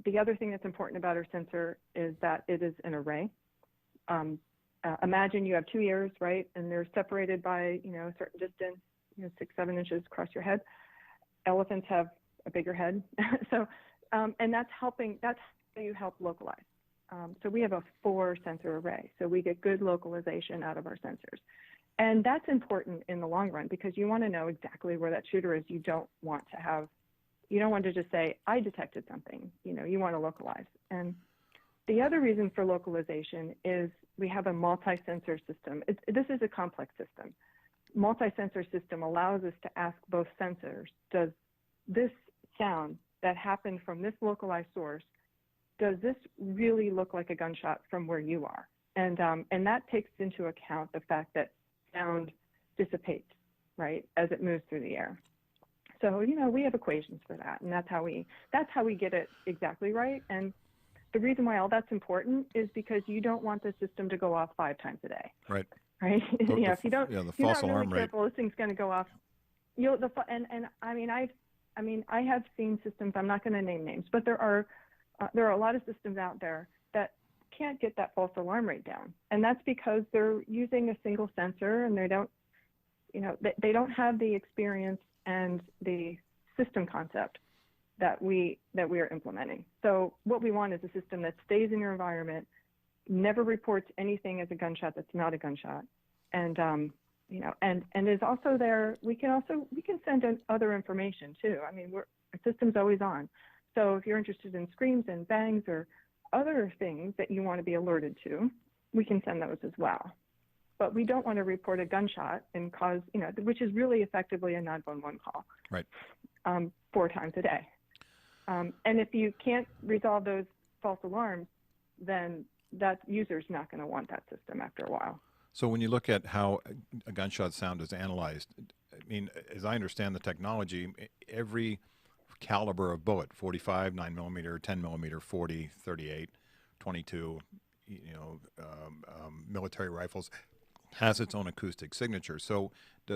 The other thing that's important about our sensor is that it is an array. Imagine you have two ears, right, and they're separated by a certain distance, 6-7 inches across your head. Elephants have a bigger head. So, and that's how you help localize. So we have a 4-sensor array. So we get good localization out of our sensors. And that's important in the long run, because you want to know exactly where that shooter is. You don't want to just say, I detected something. You want to localize. And the other reason for localization is we have a multi-sensor system. This is a complex system. Multi-sensor system allows us to ask both sensors, does this sound that happened from this localized source, does this really look like a gunshot from where you are? And that takes into account the fact that sound dissipates, right, as it moves through the air. So, we have equations for that, and that's how we get it exactly right. And the reason why all that's important is because you don't want the system to go off 5 times a day. Right. Right. If you don't, the if you're false not alarm really rate. careful, this thing's going to go off. I have seen systems. I'm not going to name names, but there are a lot of systems out there that can't get that false alarm rate down, and that's because they're using a single sensor, and they don't have the experience and the system concept that we are implementing. So what we want is a system that stays in your environment, never reports anything as a gunshot that's not a gunshot, and and is also there. We can send in other information too. Our system's always on. So if you're interested in screams and bangs or other things that you want to be alerted to, we can send those as well. But we don't want to report a gunshot and cause, which is really effectively a 911 call. Right. 4 times a day. And if you can't resolve those false alarms, then that user's not going to want that system after a while. So when you look at how a gunshot sound is analyzed, I mean, as I understand the technology, every caliber of bullet, 45, 9mm, 10mm, 40, 38, 22, military rifles, has its own acoustic signature. So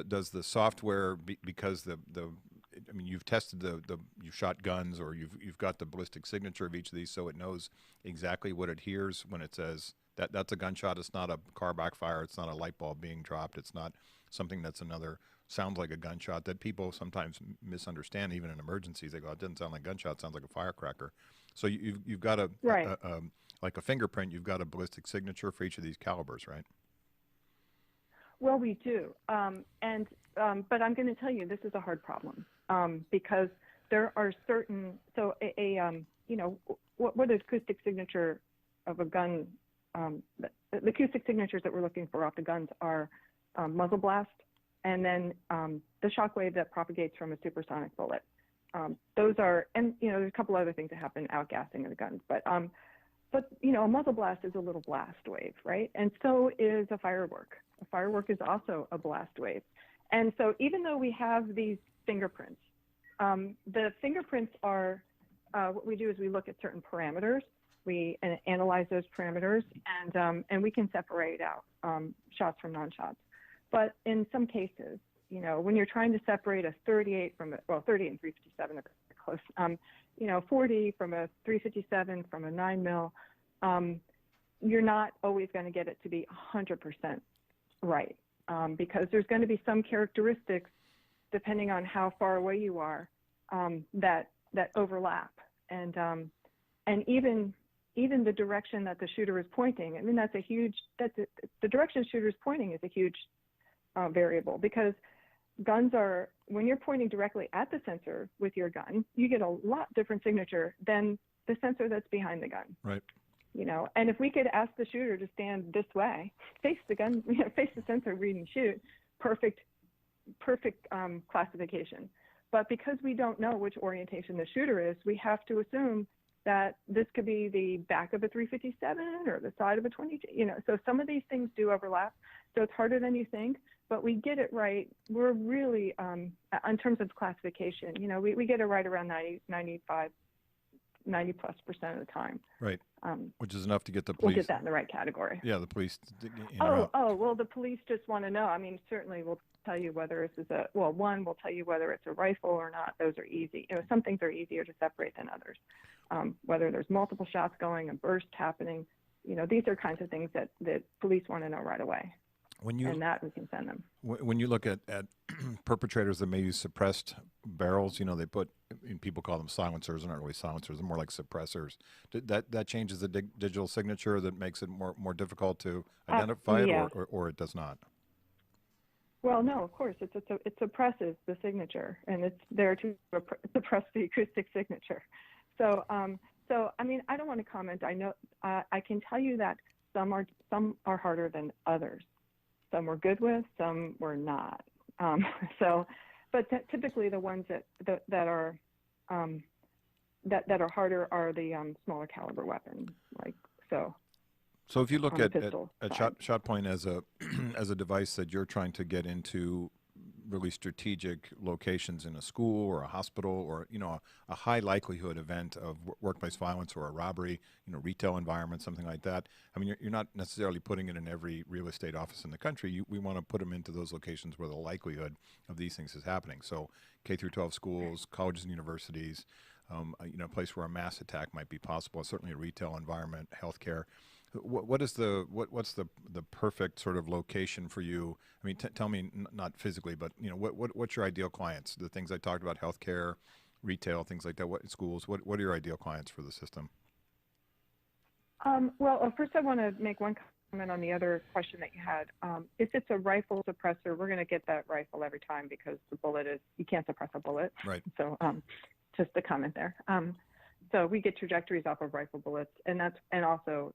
does the software, because I mean, you've tested you've shot guns, or you've got the ballistic signature of each of these, so it knows exactly what it hears when it says that's a gunshot. It's not a car backfire. It's not a light bulb being dropped. It's not something sounds like a gunshot that people sometimes misunderstand, even in emergencies. They go, it doesn't sound like a gunshot. It sounds like a firecracker. So you've got like a fingerprint. You've got a ballistic signature for each of these calibers, right? Well, we do, but I'm going to tell you this is a hard problem because there are certain. So what is acoustic signature of a gun? The acoustic signatures that we're looking for off the guns are muzzle blast, and then the shock wave that propagates from a supersonic bullet. Those are, and there's a couple other things that happen, outgassing of the guns, but a muzzle blast is a little blast wave, right? And so is a firework. A firework is also a blast wave. And so even though we have these fingerprints, the fingerprints are, what we do is we look at certain parameters, we analyze those parameters, and we can separate out shots from non-shots. But in some cases, when you're trying to separate a 38 from 30 and 357 are close, 40 from a 357 from a 9mm, you're not always going to get it to be 100% right, because there's going to be some characteristics, depending on how far away you are, that overlap, and even the direction that the shooter is pointing. I mean, the direction the shooter is pointing is a huge variable, because guns are, when you're pointing directly at the sensor with your gun, you get a lot different signature than the sensor that's behind the gun. Right. And if we could ask the shooter to stand this way, face the gun, face the sensor, read and shoot, perfect classification. But because we don't know which orientation the shooter is, we have to assume that this could be the back of a 357 or the side of a 22. So some of these things do overlap. So it's harder than you think, but we get it right. We're really, in terms of classification, we get it right around 90+% of the time. Right. Which is enough to get the police. We'll get that in the right category. Yeah, the police. Well, the police just want to know. I mean, certainly we'll tell you whether this is one, we'll tell you whether it's a rifle or not. Those are easy. Some things are easier to separate than others. Whether there's multiple shots going, a burst happening, these are kinds of things that police want to know right away. And that we can send them. When you look at perpetrators that may use suppressed barrels, they put, people call them silencers. They're not really silencers. They're more like suppressors. That changes the digital signature, that makes it more difficult to identify it, or it does not? Well, no, of course. It suppresses the signature, and it's there to suppress the acoustic signature. So I mean, I don't want to comment. I know I can tell you that some are harder than others. Some we're good with, some we're not. But typically the ones that are harder are the smaller caliber weapons, So if you look at shot point as a as a device that you're trying to get into really strategic locations in a school or a hospital, or a high likelihood event of workplace violence or a robbery, retail environment, something like that. I mean, you're not necessarily putting it in every real estate office in the country. We want to put them into those locations where the likelihood of these things is happening. So K through 12 schools, colleges and universities, a place where a mass attack might be possible. Certainly a retail environment, healthcare. What's the perfect sort of location for you? I mean, tell me, not physically, but what's your ideal clients? The things I talked about, healthcare, retail, things like that. Schools? What are your ideal clients for the system? Well, first I want to make one comment on the other question that you had. If it's a rifle suppressor, we're going to get that rifle every time, because the bullet you can't suppress a bullet. Right. So just a comment there. So we get trajectories off of rifle bullets, and also,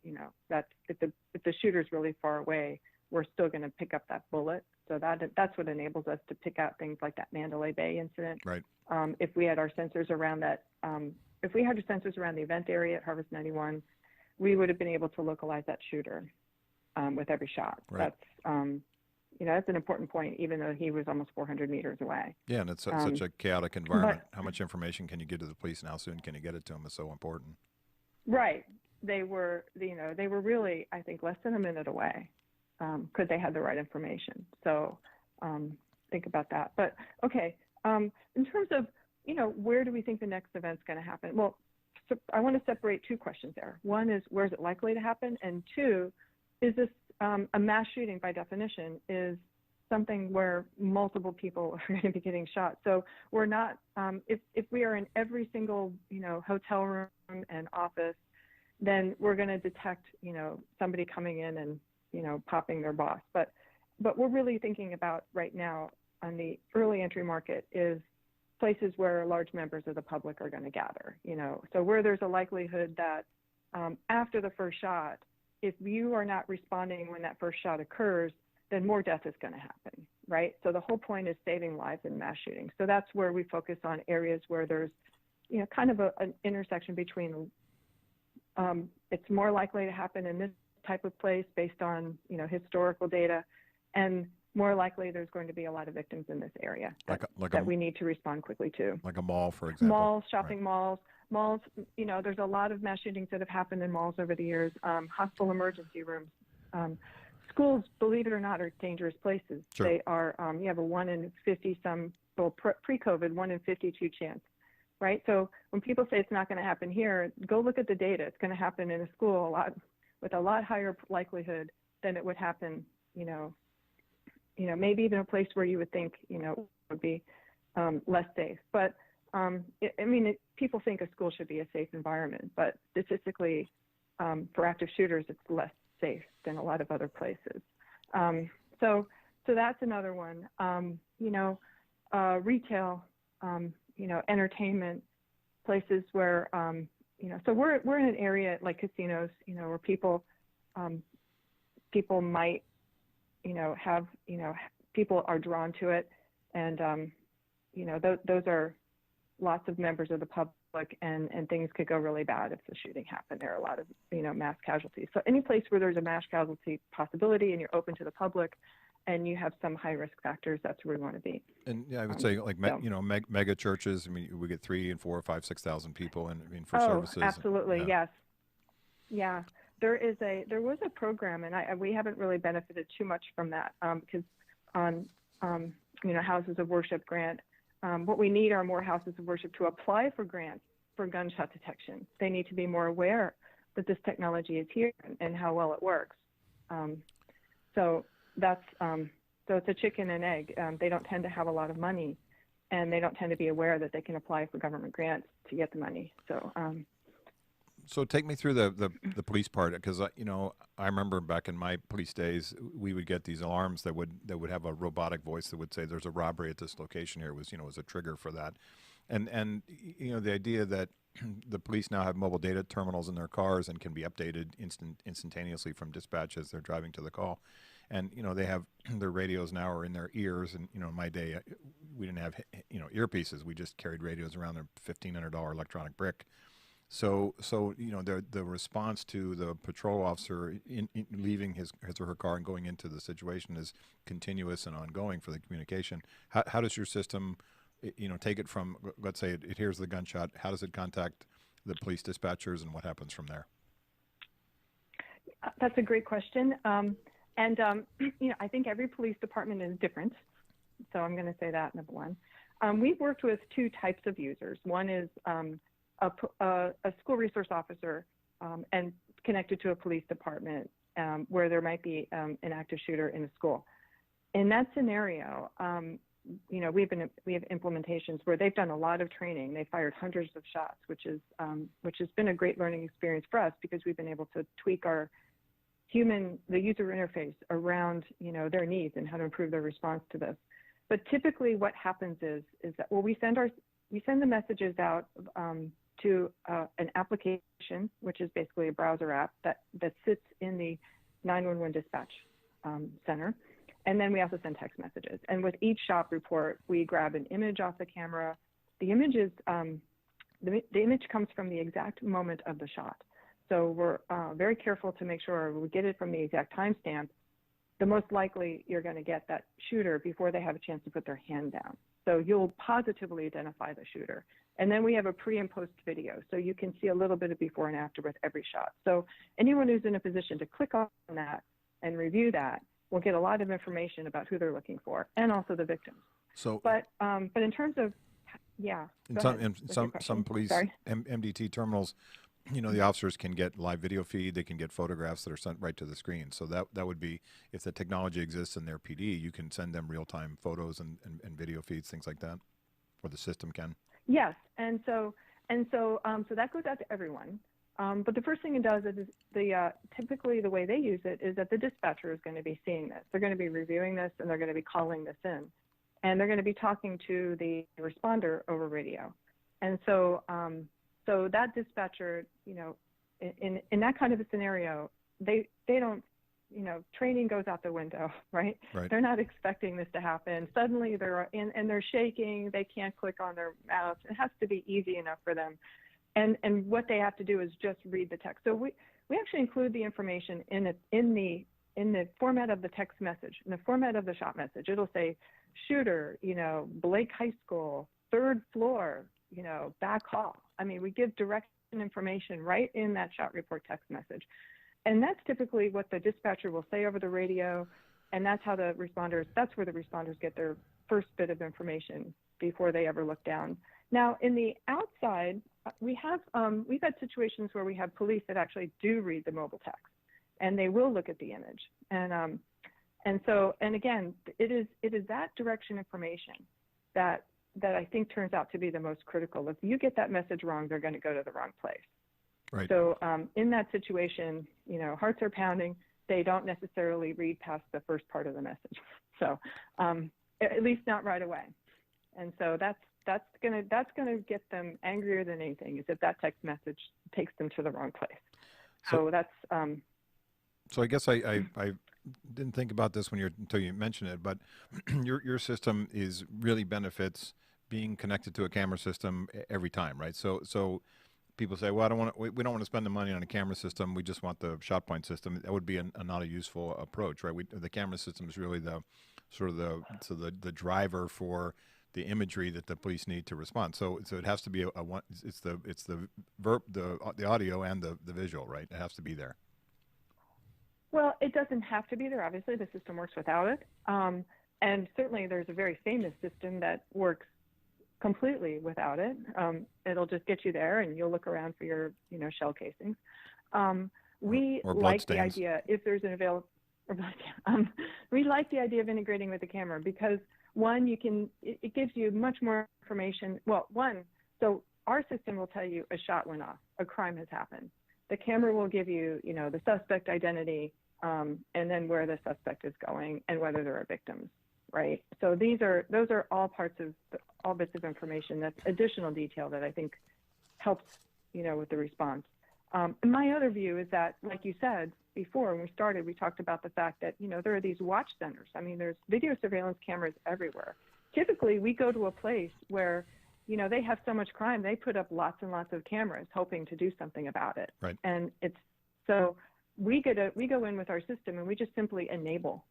that's if the shooter's really far away, we're still going to pick up that bullet. So that's what enables us to pick out things like that Mandalay Bay incident. Right. If we had our sensors around that, if we had our sensors around the event area at Harvest 91, we would have been able to localize that shooter with every shot. Right. That's an important point, even though he was almost 400 meters away. Yeah, and it's such a chaotic environment. How much information can you get to the police, and how soon can you get it to them is so important. Right. They were really, I think, less than a minute away, because they had the right information. So think about that. But okay, in terms of, where do we think the next event's going to happen? Well, so I want to separate two questions there. One is, where is it likely to happen? And two, is this a mass shooting by definition is something where multiple people are going to be getting shot. So we're not, if we are in every single, hotel room and office, then we're going to detect, somebody coming in and, popping their boss. But we're really thinking about right now on the early entry market is places where large members of the public are going to gather, so where there's a likelihood that after the first shot, if you are not responding when that first shot occurs, then more death is going to happen, right? So the whole point is saving lives in mass shootings. So that's where we focus on areas where there's, kind of an intersection between it's more likely to happen in this type of place based on, historical data, and more likely there's going to be a lot of victims in this area that we need to respond quickly to. Like a mall, for example. Malls, shopping malls. Malls, there's a lot of mass shootings that have happened in malls over the years. Hospital emergency rooms. Schools, believe it or not, are dangerous places. Sure. They are, you have a 1 in 50 pre-COVID, 1 in 52 chance, right? So when people say it's not going to happen here, go look at the data. It's going to happen in a school with a lot higher likelihood than it would happen, maybe even a place where you would think, would be less safe. But people think a school should be a safe environment, but statistically, for active shooters, it's less safe than a lot of other places. So that's another one. Retail, entertainment, places where, so we're in an area like casinos, where people might, have, people are drawn to it, and those are lots of members of the public, and things could go really bad if the shooting happened. There are a lot of, mass casualties. So any place where there's a mass casualty possibility and you're open to the public and you have some high risk factors, that's where we want to be. And yeah, I would say like, mega churches, we get 3 and 4 or 5, 6,000 people for services. Absolutely. Yes. Yeah. There was a program, and we haven't really benefited too much from that, because on, houses of worship grant, what we need are more houses of worship to apply for grants for gunshot detection. They need to be more aware that this technology is here and how well it works. So that's so it's a chicken and egg. They don't tend to have a lot of money, and they don't tend to be aware that they can apply for government grants to get the money. So take me through the police part, because I remember back in my police days, we would get these alarms that would have a robotic voice that would say there's a robbery at this location here. Was was a trigger for that, and the idea that the police now have mobile data terminals in their cars and can be updated instantaneously from dispatch as they're driving to the call, and they have their radios now are in their ears, and in my day we didn't have earpieces. We just carried radios around, their $1,500 electronic brick. So the response to the patrol officer in leaving his or her car and going into the situation is continuous and ongoing for the communication. How does your system, take it from, let's say it hears the gunshot, how does it contact the police dispatchers, and what happens from there? That's a great question. I think every police department is different. So I'm going to say that, number one. We've worked with 2 types of users. One is a school resource officer and connected to a police department where there might be an active shooter in a school. In that scenario, we have implementations where they've done a lot of training. They fired hundreds of shots, which has been a great learning experience for us, because we've been able to tweak the user interface around their needs and how to improve their response to this. But typically, what happens is that we send the messages out to an application, which is basically a browser app that sits in the 911 dispatch center. And then we also send text messages. And with each shop report, we grab an image off the camera. The image is the image comes from the exact moment of the shot. So we're very careful to make sure we get it from the exact timestamp. The most likely you're going to get that shooter before they have a chance to put their hand down. So you'll positively identify the shooter. And then we have a pre and post video. So you can see a little bit of before and after with every shot. So anyone who's in a position to click on that and review that will get a lot of information about who they're looking for and also the victims. So, but in terms of, yeah. in some police MDT terminals, you know, the officers can get live video feed, they can get photographs that are sent right to the screen. So that would be, if the technology exists in their PD, you can send them real-time photos and video feeds, things like that, or the system can. Yes, and so that goes out to everyone. But the first thing it does is typically the way they use it is that the dispatcher is going to be seeing this. They're going to be reviewing this, and they're going to be calling this in, and they're going to be talking to the responder over radio. And so so that dispatcher, you know, in that kind of a scenario, they don't, you know, training goes out the window, right? They're not expecting this to happen. Suddenly they're in and they're shaking. They can't click on their mouse. It has to be easy enough for them. And what they have to do is just read the text. So we actually include the information in the format of the text message, in the format of the shot message. It'll say shooter, you know, Blake High School, 3rd floor, you know, back hall. I mean, we give direction information right in that shot report text message. And that's typically what the dispatcher will say over the radio. And that's how that's where the responders get their first bit of information before they ever look down. Now, in the outside, we've had situations where we have police that actually do read the mobile text, and they will look at the image. And again, it is that direction information that I think turns out to be the most critical. If you get that message wrong, they're going to go to the wrong place. Right. So in that situation, you know, hearts are pounding. They don't necessarily read past the first part of the message. So at least not right away. And so that's gonna get them angrier than anything, is if that text message takes them to the wrong place. So that's. So I guess I didn't think about this until you mentioned it, but your system really benefits being connected to a camera system every time, right? So people say, well, we don't want to spend the money on a camera system. We just want the shot point system. That would be not a useful approach, right? The camera system is really the the driver for the imagery that the police need to respond. So it has to be it's the audio and the visual, right? It has to be there. Well, it doesn't have to be there. Obviously, the system works without it. And certainly there's a very famous system that works completely without it. It'll just get you there and you'll look around for your, you know, shell casings. We like the idea, if there's an available, we like the idea of integrating with the camera because one, it gives you much more information. Well, so our system will tell you a shot went off, a crime has happened. The camera will give you, you know, the suspect identity, and then where the suspect is going and whether there are victims, right? So those are all all bits of information. That's additional detail that I think helps, you know, with the response. And my other view is that, like you said before, when we started, we talked about the fact that, you know, there are these watch centers. I mean, there's video surveillance cameras everywhere. Typically, we go to a place where, you know, they have so much crime, they put up lots and lots of cameras hoping to do something about it. Right. And so we go in with our system and we just simply enable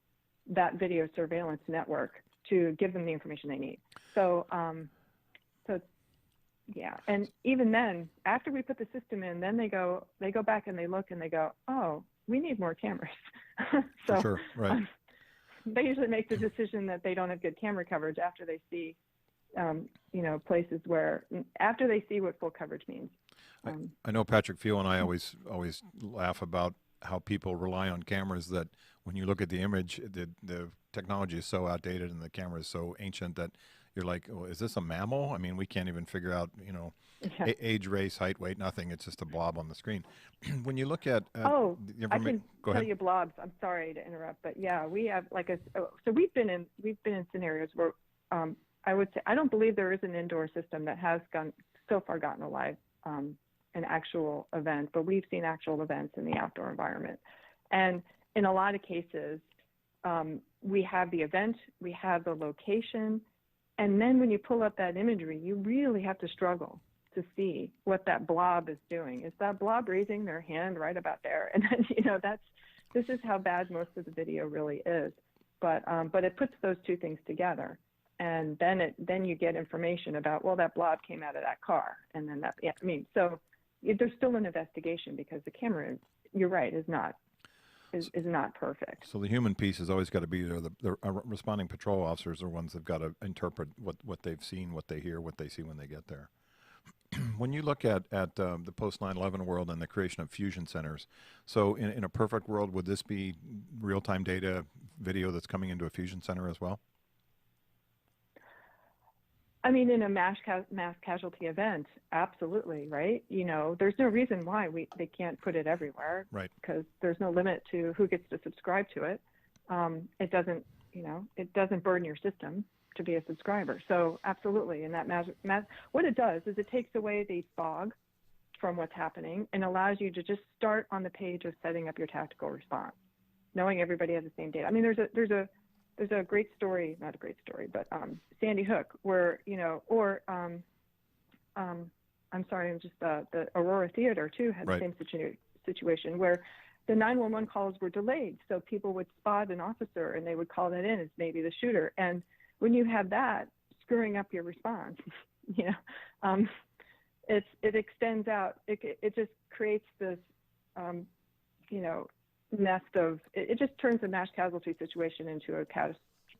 that video surveillance network to give them the information they need. So yeah. And even then, after we put the system in, then they go back and they look and they go, oh, we need more cameras. So for sure. Right. They usually make the decision that they don't have good camera coverage after they see, you know, places after they see what full coverage means. I know Patrick Field and I always laugh about how people rely on cameras that when you look at the image, the technology is so outdated and the camera is so ancient that you're like, oh, is this a mammal? I mean, we can't even figure out, you know, age, race, height, weight, nothing. It's just a blob on the screen. When you look at I can tell you blobs. I'm sorry to interrupt, but yeah, we have so we've been in scenarios where I would say I don't believe there is an indoor system that has gotten a live an actual event, but we've seen actual events in the outdoor environment. And in a lot of cases, we have the event, we have the location, and then when you pull up that imagery, you really have to struggle to see what that blob is doing. Is that blob raising their hand right about there? And then, this is how bad most of the video really is. But it puts those two things together, and then you get information about, well, that blob came out of that car, and then so there's still an investigation because the camera, you're right, is not perfect. So the human piece has always got to be there. The responding patrol officers are ones that've got to interpret what they've seen, what they hear, what they see when they get there. When you look at the post 9/11 world and the creation of fusion centers, so in a perfect world, would this be real-time data video that's coming into a fusion center as well? I mean, in a mass casualty event, absolutely, right? There's no reason why they can't put it everywhere, right? Because there's no limit to who gets to subscribe to it. It doesn't burden your system to be a subscriber. So absolutely, in that what it does is it takes away the fog from what's happening and allows you to just start on the page of setting up your tactical response, knowing everybody has the same data. I mean, there's a great story, not a great story, but Sandy Hook, where I'm sorry, the Aurora Theater too had the same situation where the 911 calls were delayed, so people would spot an officer and they would call that in as maybe the shooter. And when you have that screwing up your response, it extends out. It just creates this, nest of. It just turns a mass casualty situation into a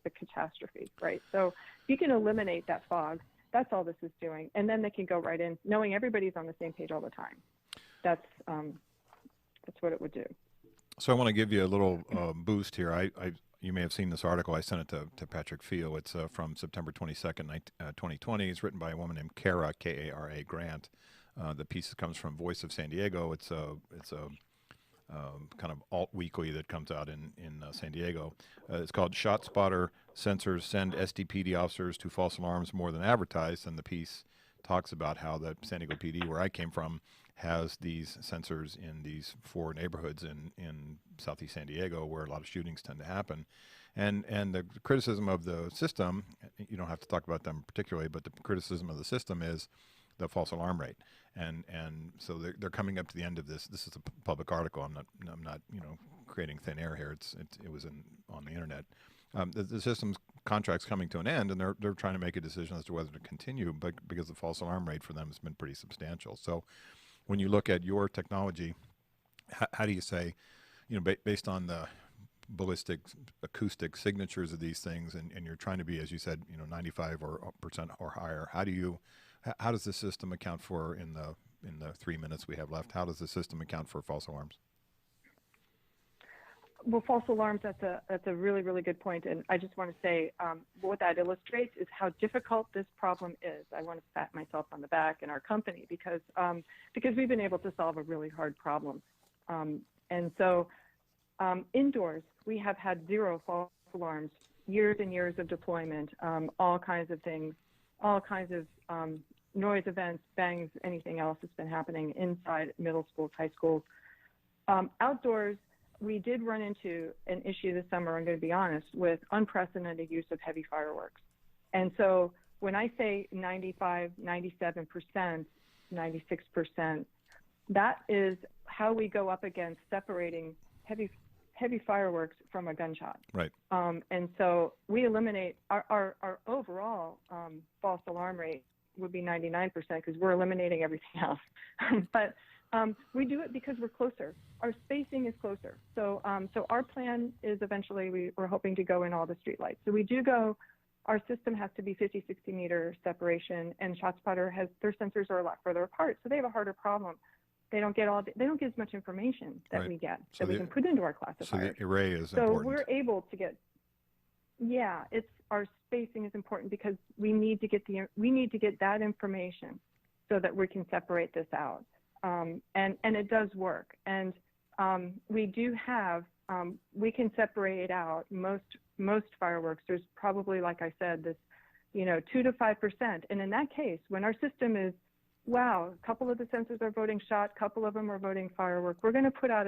catastrophe, right? So if you can eliminate that fog, that's all this is doing, and then they can go right in, knowing everybody's on the same page all the time. That's what it would do. So I want to give you a little boost here. You may have seen this article. I sent it to Patrick Feel. It's from September 22nd, 2020. It's written by a woman named Kara, K-A-R-A Grant. The piece comes from Voice of San Diego. It's a kind of alt weekly that comes out in San Diego. It's called Shot Spotter Sensors Send SDPD Officers to False Alarms More Than Advertised. And the piece talks about how the San Diego PD, where I came from, has these sensors in these 4 neighborhoods in southeast San Diego where a lot of shootings tend to happen. And the criticism of the system, you don't have to talk about them particularly, but the criticism of the system is the false alarm rate. And so they're coming up to the end of this. This is a public article. I'm not creating thin air here. It was on the internet. The system's contract's coming to an end, and they're trying to make a decision as to whether to continue, but because the false alarm rate for them has been pretty substantial. So when you look at your technology, how do you say, based on the ballistic acoustic signatures of these things, and you're trying to be, as you said, 95% or higher, how does the system account for, in the 3 minutes we have left, how does the system account for false alarms? Well, false alarms, that's a really, really good point. And I just want to say what that illustrates is how difficult this problem is. I want to pat myself on the back and our company because we've been able to solve a really hard problem. And so indoors, we have had 0 false alarms, years and years of deployment, all kinds of things, all kinds of noise events, bangs, anything else that's been happening inside middle schools, high schools. Outdoors, we did run into an issue this summer, I'm going to be honest, with unprecedented use of heavy fireworks. And so when I say 95, 97%, 96%, that is how we go up against separating heavy fireworks from a gunshot. Right. And so we eliminate our overall false alarm rate would be 99% because we're eliminating everything else. But we do it because we're closer. Our spacing is closer. So our plan is eventually we're hoping to go in all the streetlights. So we do go. Our system has to be 50, 60 meter separation, and ShotSpotter their sensors are a lot further apart, so they have a harder problem. They don't get as much information that we get that we can put into our classifier. So the array is important. So we're able to get. Yeah, our spacing is important because we need to get that information so that we can separate this out. And it does work. And we do have we can separate out most fireworks. There's probably, like I said, this 2 to 5%. And in that case, when our system is wow, a couple of the sensors are voting shot, a couple of them are voting firework. We're going to put out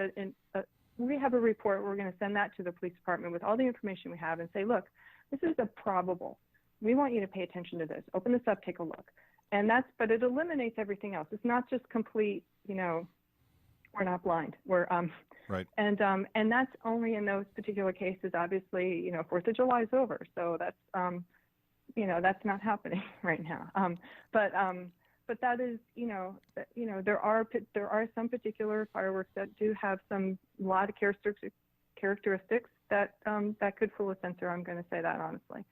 we have a report. We're going to send that to the police department with all the information we have and say, look, this is a probable. We want you to pay attention to this. Open this up, take a look. But it eliminates everything else. It's not just complete, we're not blind. We're, Right. And that's only in those particular cases. Obviously, 4th of July is over. So that's, that's not happening right now. But that is, there are some particular fireworks that do have a lot of characteristics that could fool a sensor. I'm going to say that honestly,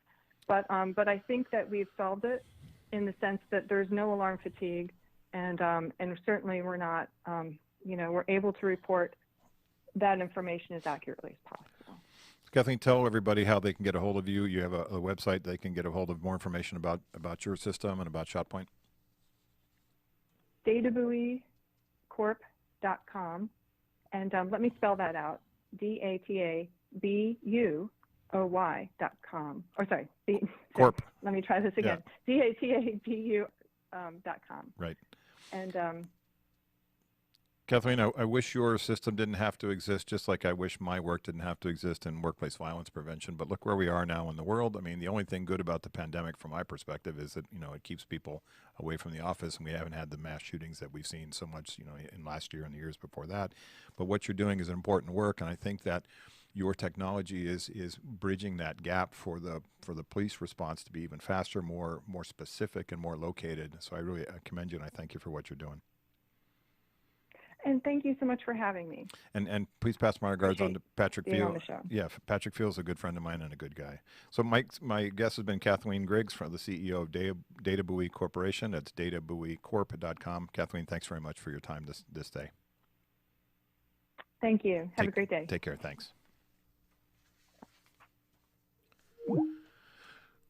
but I think that we've solved it in the sense that there's no alarm fatigue, and certainly we're not, we're able to report that information as accurately as possible. Kathleen, tell everybody how they can get a hold of you. You have a website they can get a hold of more information about your system and about ShotPoint. databuoycorp.com, and let me spell that out. DATABUOY.com. Or sorry, Corp. Let me try this again. Yeah. DATABU.com. Right. And Kathleen, I wish your system didn't have to exist, just like I wish my work didn't have to exist in workplace violence prevention. But look where we are now in the world. I mean, the only thing good about the pandemic, from my perspective, is that it keeps people away from the office, and we haven't had the mass shootings that we've seen so much, in last year and the years before that. But what you're doing is important work, and I think that your technology is bridging that gap for the police response to be even faster, more specific, and more located. So I commend you, and I thank you for what you're doing. And thank you so much for having me. And please pass my regards on to Patrick being on Field. the show. Yeah, Patrick Field's a good friend of mine and a good guy. So my guest has been Kathleen Griggs, the CEO of Data Buoy Corporation. That's databuoycorp.com. Kathleen, thanks very much for your time this day. Thank you. Have a great day. Take care. Thanks.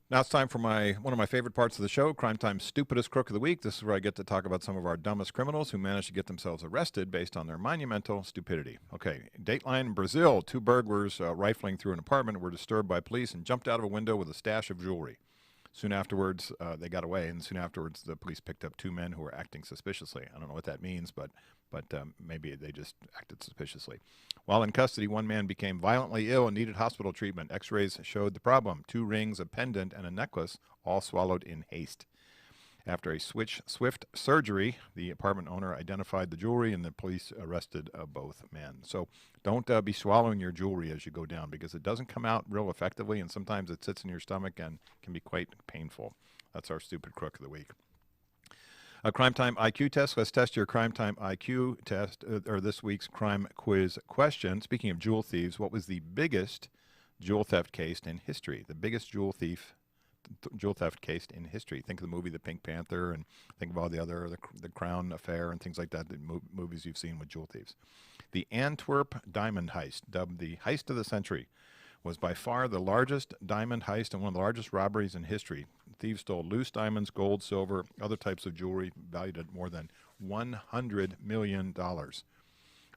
Now it's time for one of my favorite parts of the show, Crime Time's Stupidest Crook of the Week. This is where I get to talk about some of our dumbest criminals who managed to get themselves arrested based on their monumental stupidity. Okay, Dateline, Brazil. 2 burglars rifling through an apartment were disturbed by police and jumped out of a window with a stash of jewelry. Soon afterwards, they got away, and soon afterwards, the police picked up 2 men who were acting suspiciously. I don't know what that means, but maybe they just acted suspiciously. While in custody, 1 man became violently ill and needed hospital treatment. X-rays showed the problem: 2 rings, a pendant, and a necklace, all swallowed in haste. After a swift surgery, the apartment owner identified the jewelry, and the police arrested both men. So don't be swallowing your jewelry as you go down, because it doesn't come out real effectively, and sometimes it sits in your stomach and can be quite painful. That's our Stupid Crook of the Week. A Crime Time IQ test. Let's test your Crime Time IQ test, or this week's crime quiz question. Speaking of jewel thieves, what was the biggest jewel theft case in history? The biggest jewel theft case in history. Think of the movie The Pink Panther, and think of all the other, the Crown Affair and things like that, the movies you've seen with jewel thieves. The Antwerp diamond heist, dubbed the heist of the century, was by far the largest diamond heist and one of the largest robberies in history. Thieves stole loose diamonds, gold, silver, other types of jewelry valued at more than $100 million.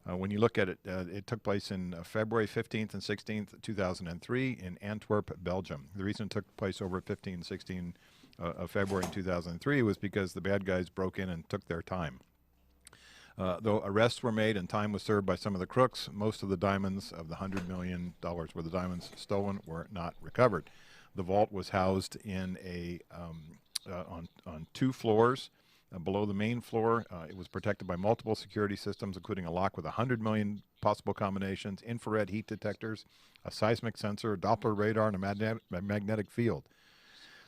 When you look at it, it took place in February 15th and 16th, 2003 in Antwerp, Belgium. The reason it took place over 15 and 16 of February in 2003 was because the bad guys broke in and took their time. Though arrests were made and time was served by some of the crooks, most of the diamonds of the $100 million worth of diamonds stolen were not recovered. The vault was housed in on 2 floors. Below the main floor, it was protected by multiple security systems, including a lock with 100 million possible combinations, infrared heat detectors, a seismic sensor, a Doppler radar, and a magnetic field.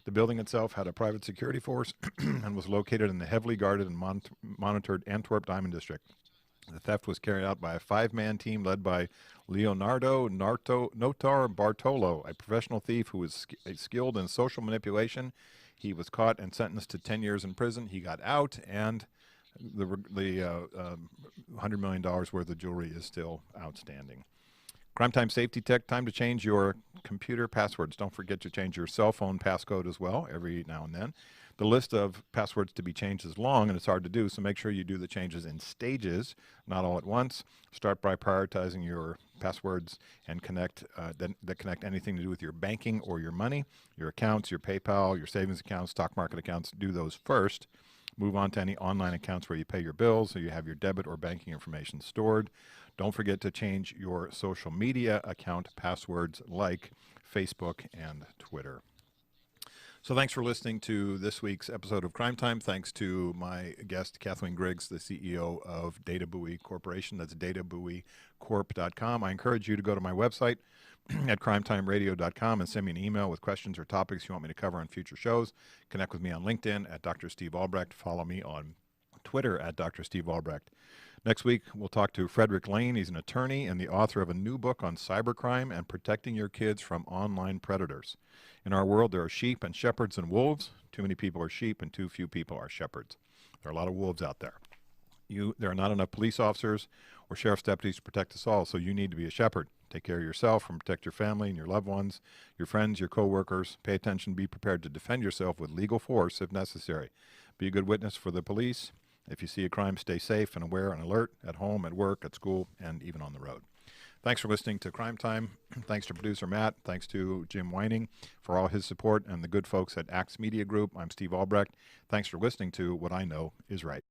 The building itself had a private security force and was located in the heavily guarded and monitored Antwerp Diamond District. The theft was carried out by a 5-man team led by Leonardo Notar Bartolo, a professional thief who was skilled in social manipulation. He was caught and sentenced to 10 years in prison. He got out, and the $100 million worth of jewelry is still outstanding. Crime Time Safety Tech, time to change your computer passwords. Don't forget to change your cell phone passcode as well every now and then. The list of passwords to be changed is long, and it's hard to do, so make sure you do the changes in stages, not all at once. Start by prioritizing your passwords and that connect anything to do with your banking or your money, your accounts, your PayPal, your savings accounts, stock market accounts. Do those first. Move on to any online accounts where you pay your bills or you have your debit or banking information stored. Don't forget to change your social media account passwords like Facebook and Twitter. So thanks for listening to this week's episode of Crime Time. Thanks to my guest, Kathleen Griggs, the CEO of Data Buoy Corporation. That's databuoycorp.com. I encourage you to go to my website at crimetimeradio.com and send me an email with questions or topics you want me to cover on future shows. Connect with me on LinkedIn at Dr. Steve Albrecht. Follow me on Twitter at Dr. Steve Albrecht. Next week, we'll talk to Frederick Lane. He's an attorney and the author of a new book on cybercrime and protecting your kids from online predators. In our world, there are sheep and shepherds and wolves. Too many people are sheep and too few people are shepherds. There are a lot of wolves out there. There are not enough police officers or sheriff's deputies to protect us all, so you need to be a shepherd. Take care of yourself and protect your family and your loved ones, your friends, your co-workers. Pay attention. Be prepared to defend yourself with legal force if necessary. Be a good witness for the police. If you see a crime, stay safe and aware and alert at home, at work, at school, and even on the road. Thanks for listening to Crime Time. Thanks to producer Matt. Thanks to Jim Whining for all his support and the good folks at Axe Media Group. I'm Steve Albrecht. Thanks for listening to What I Know is Right.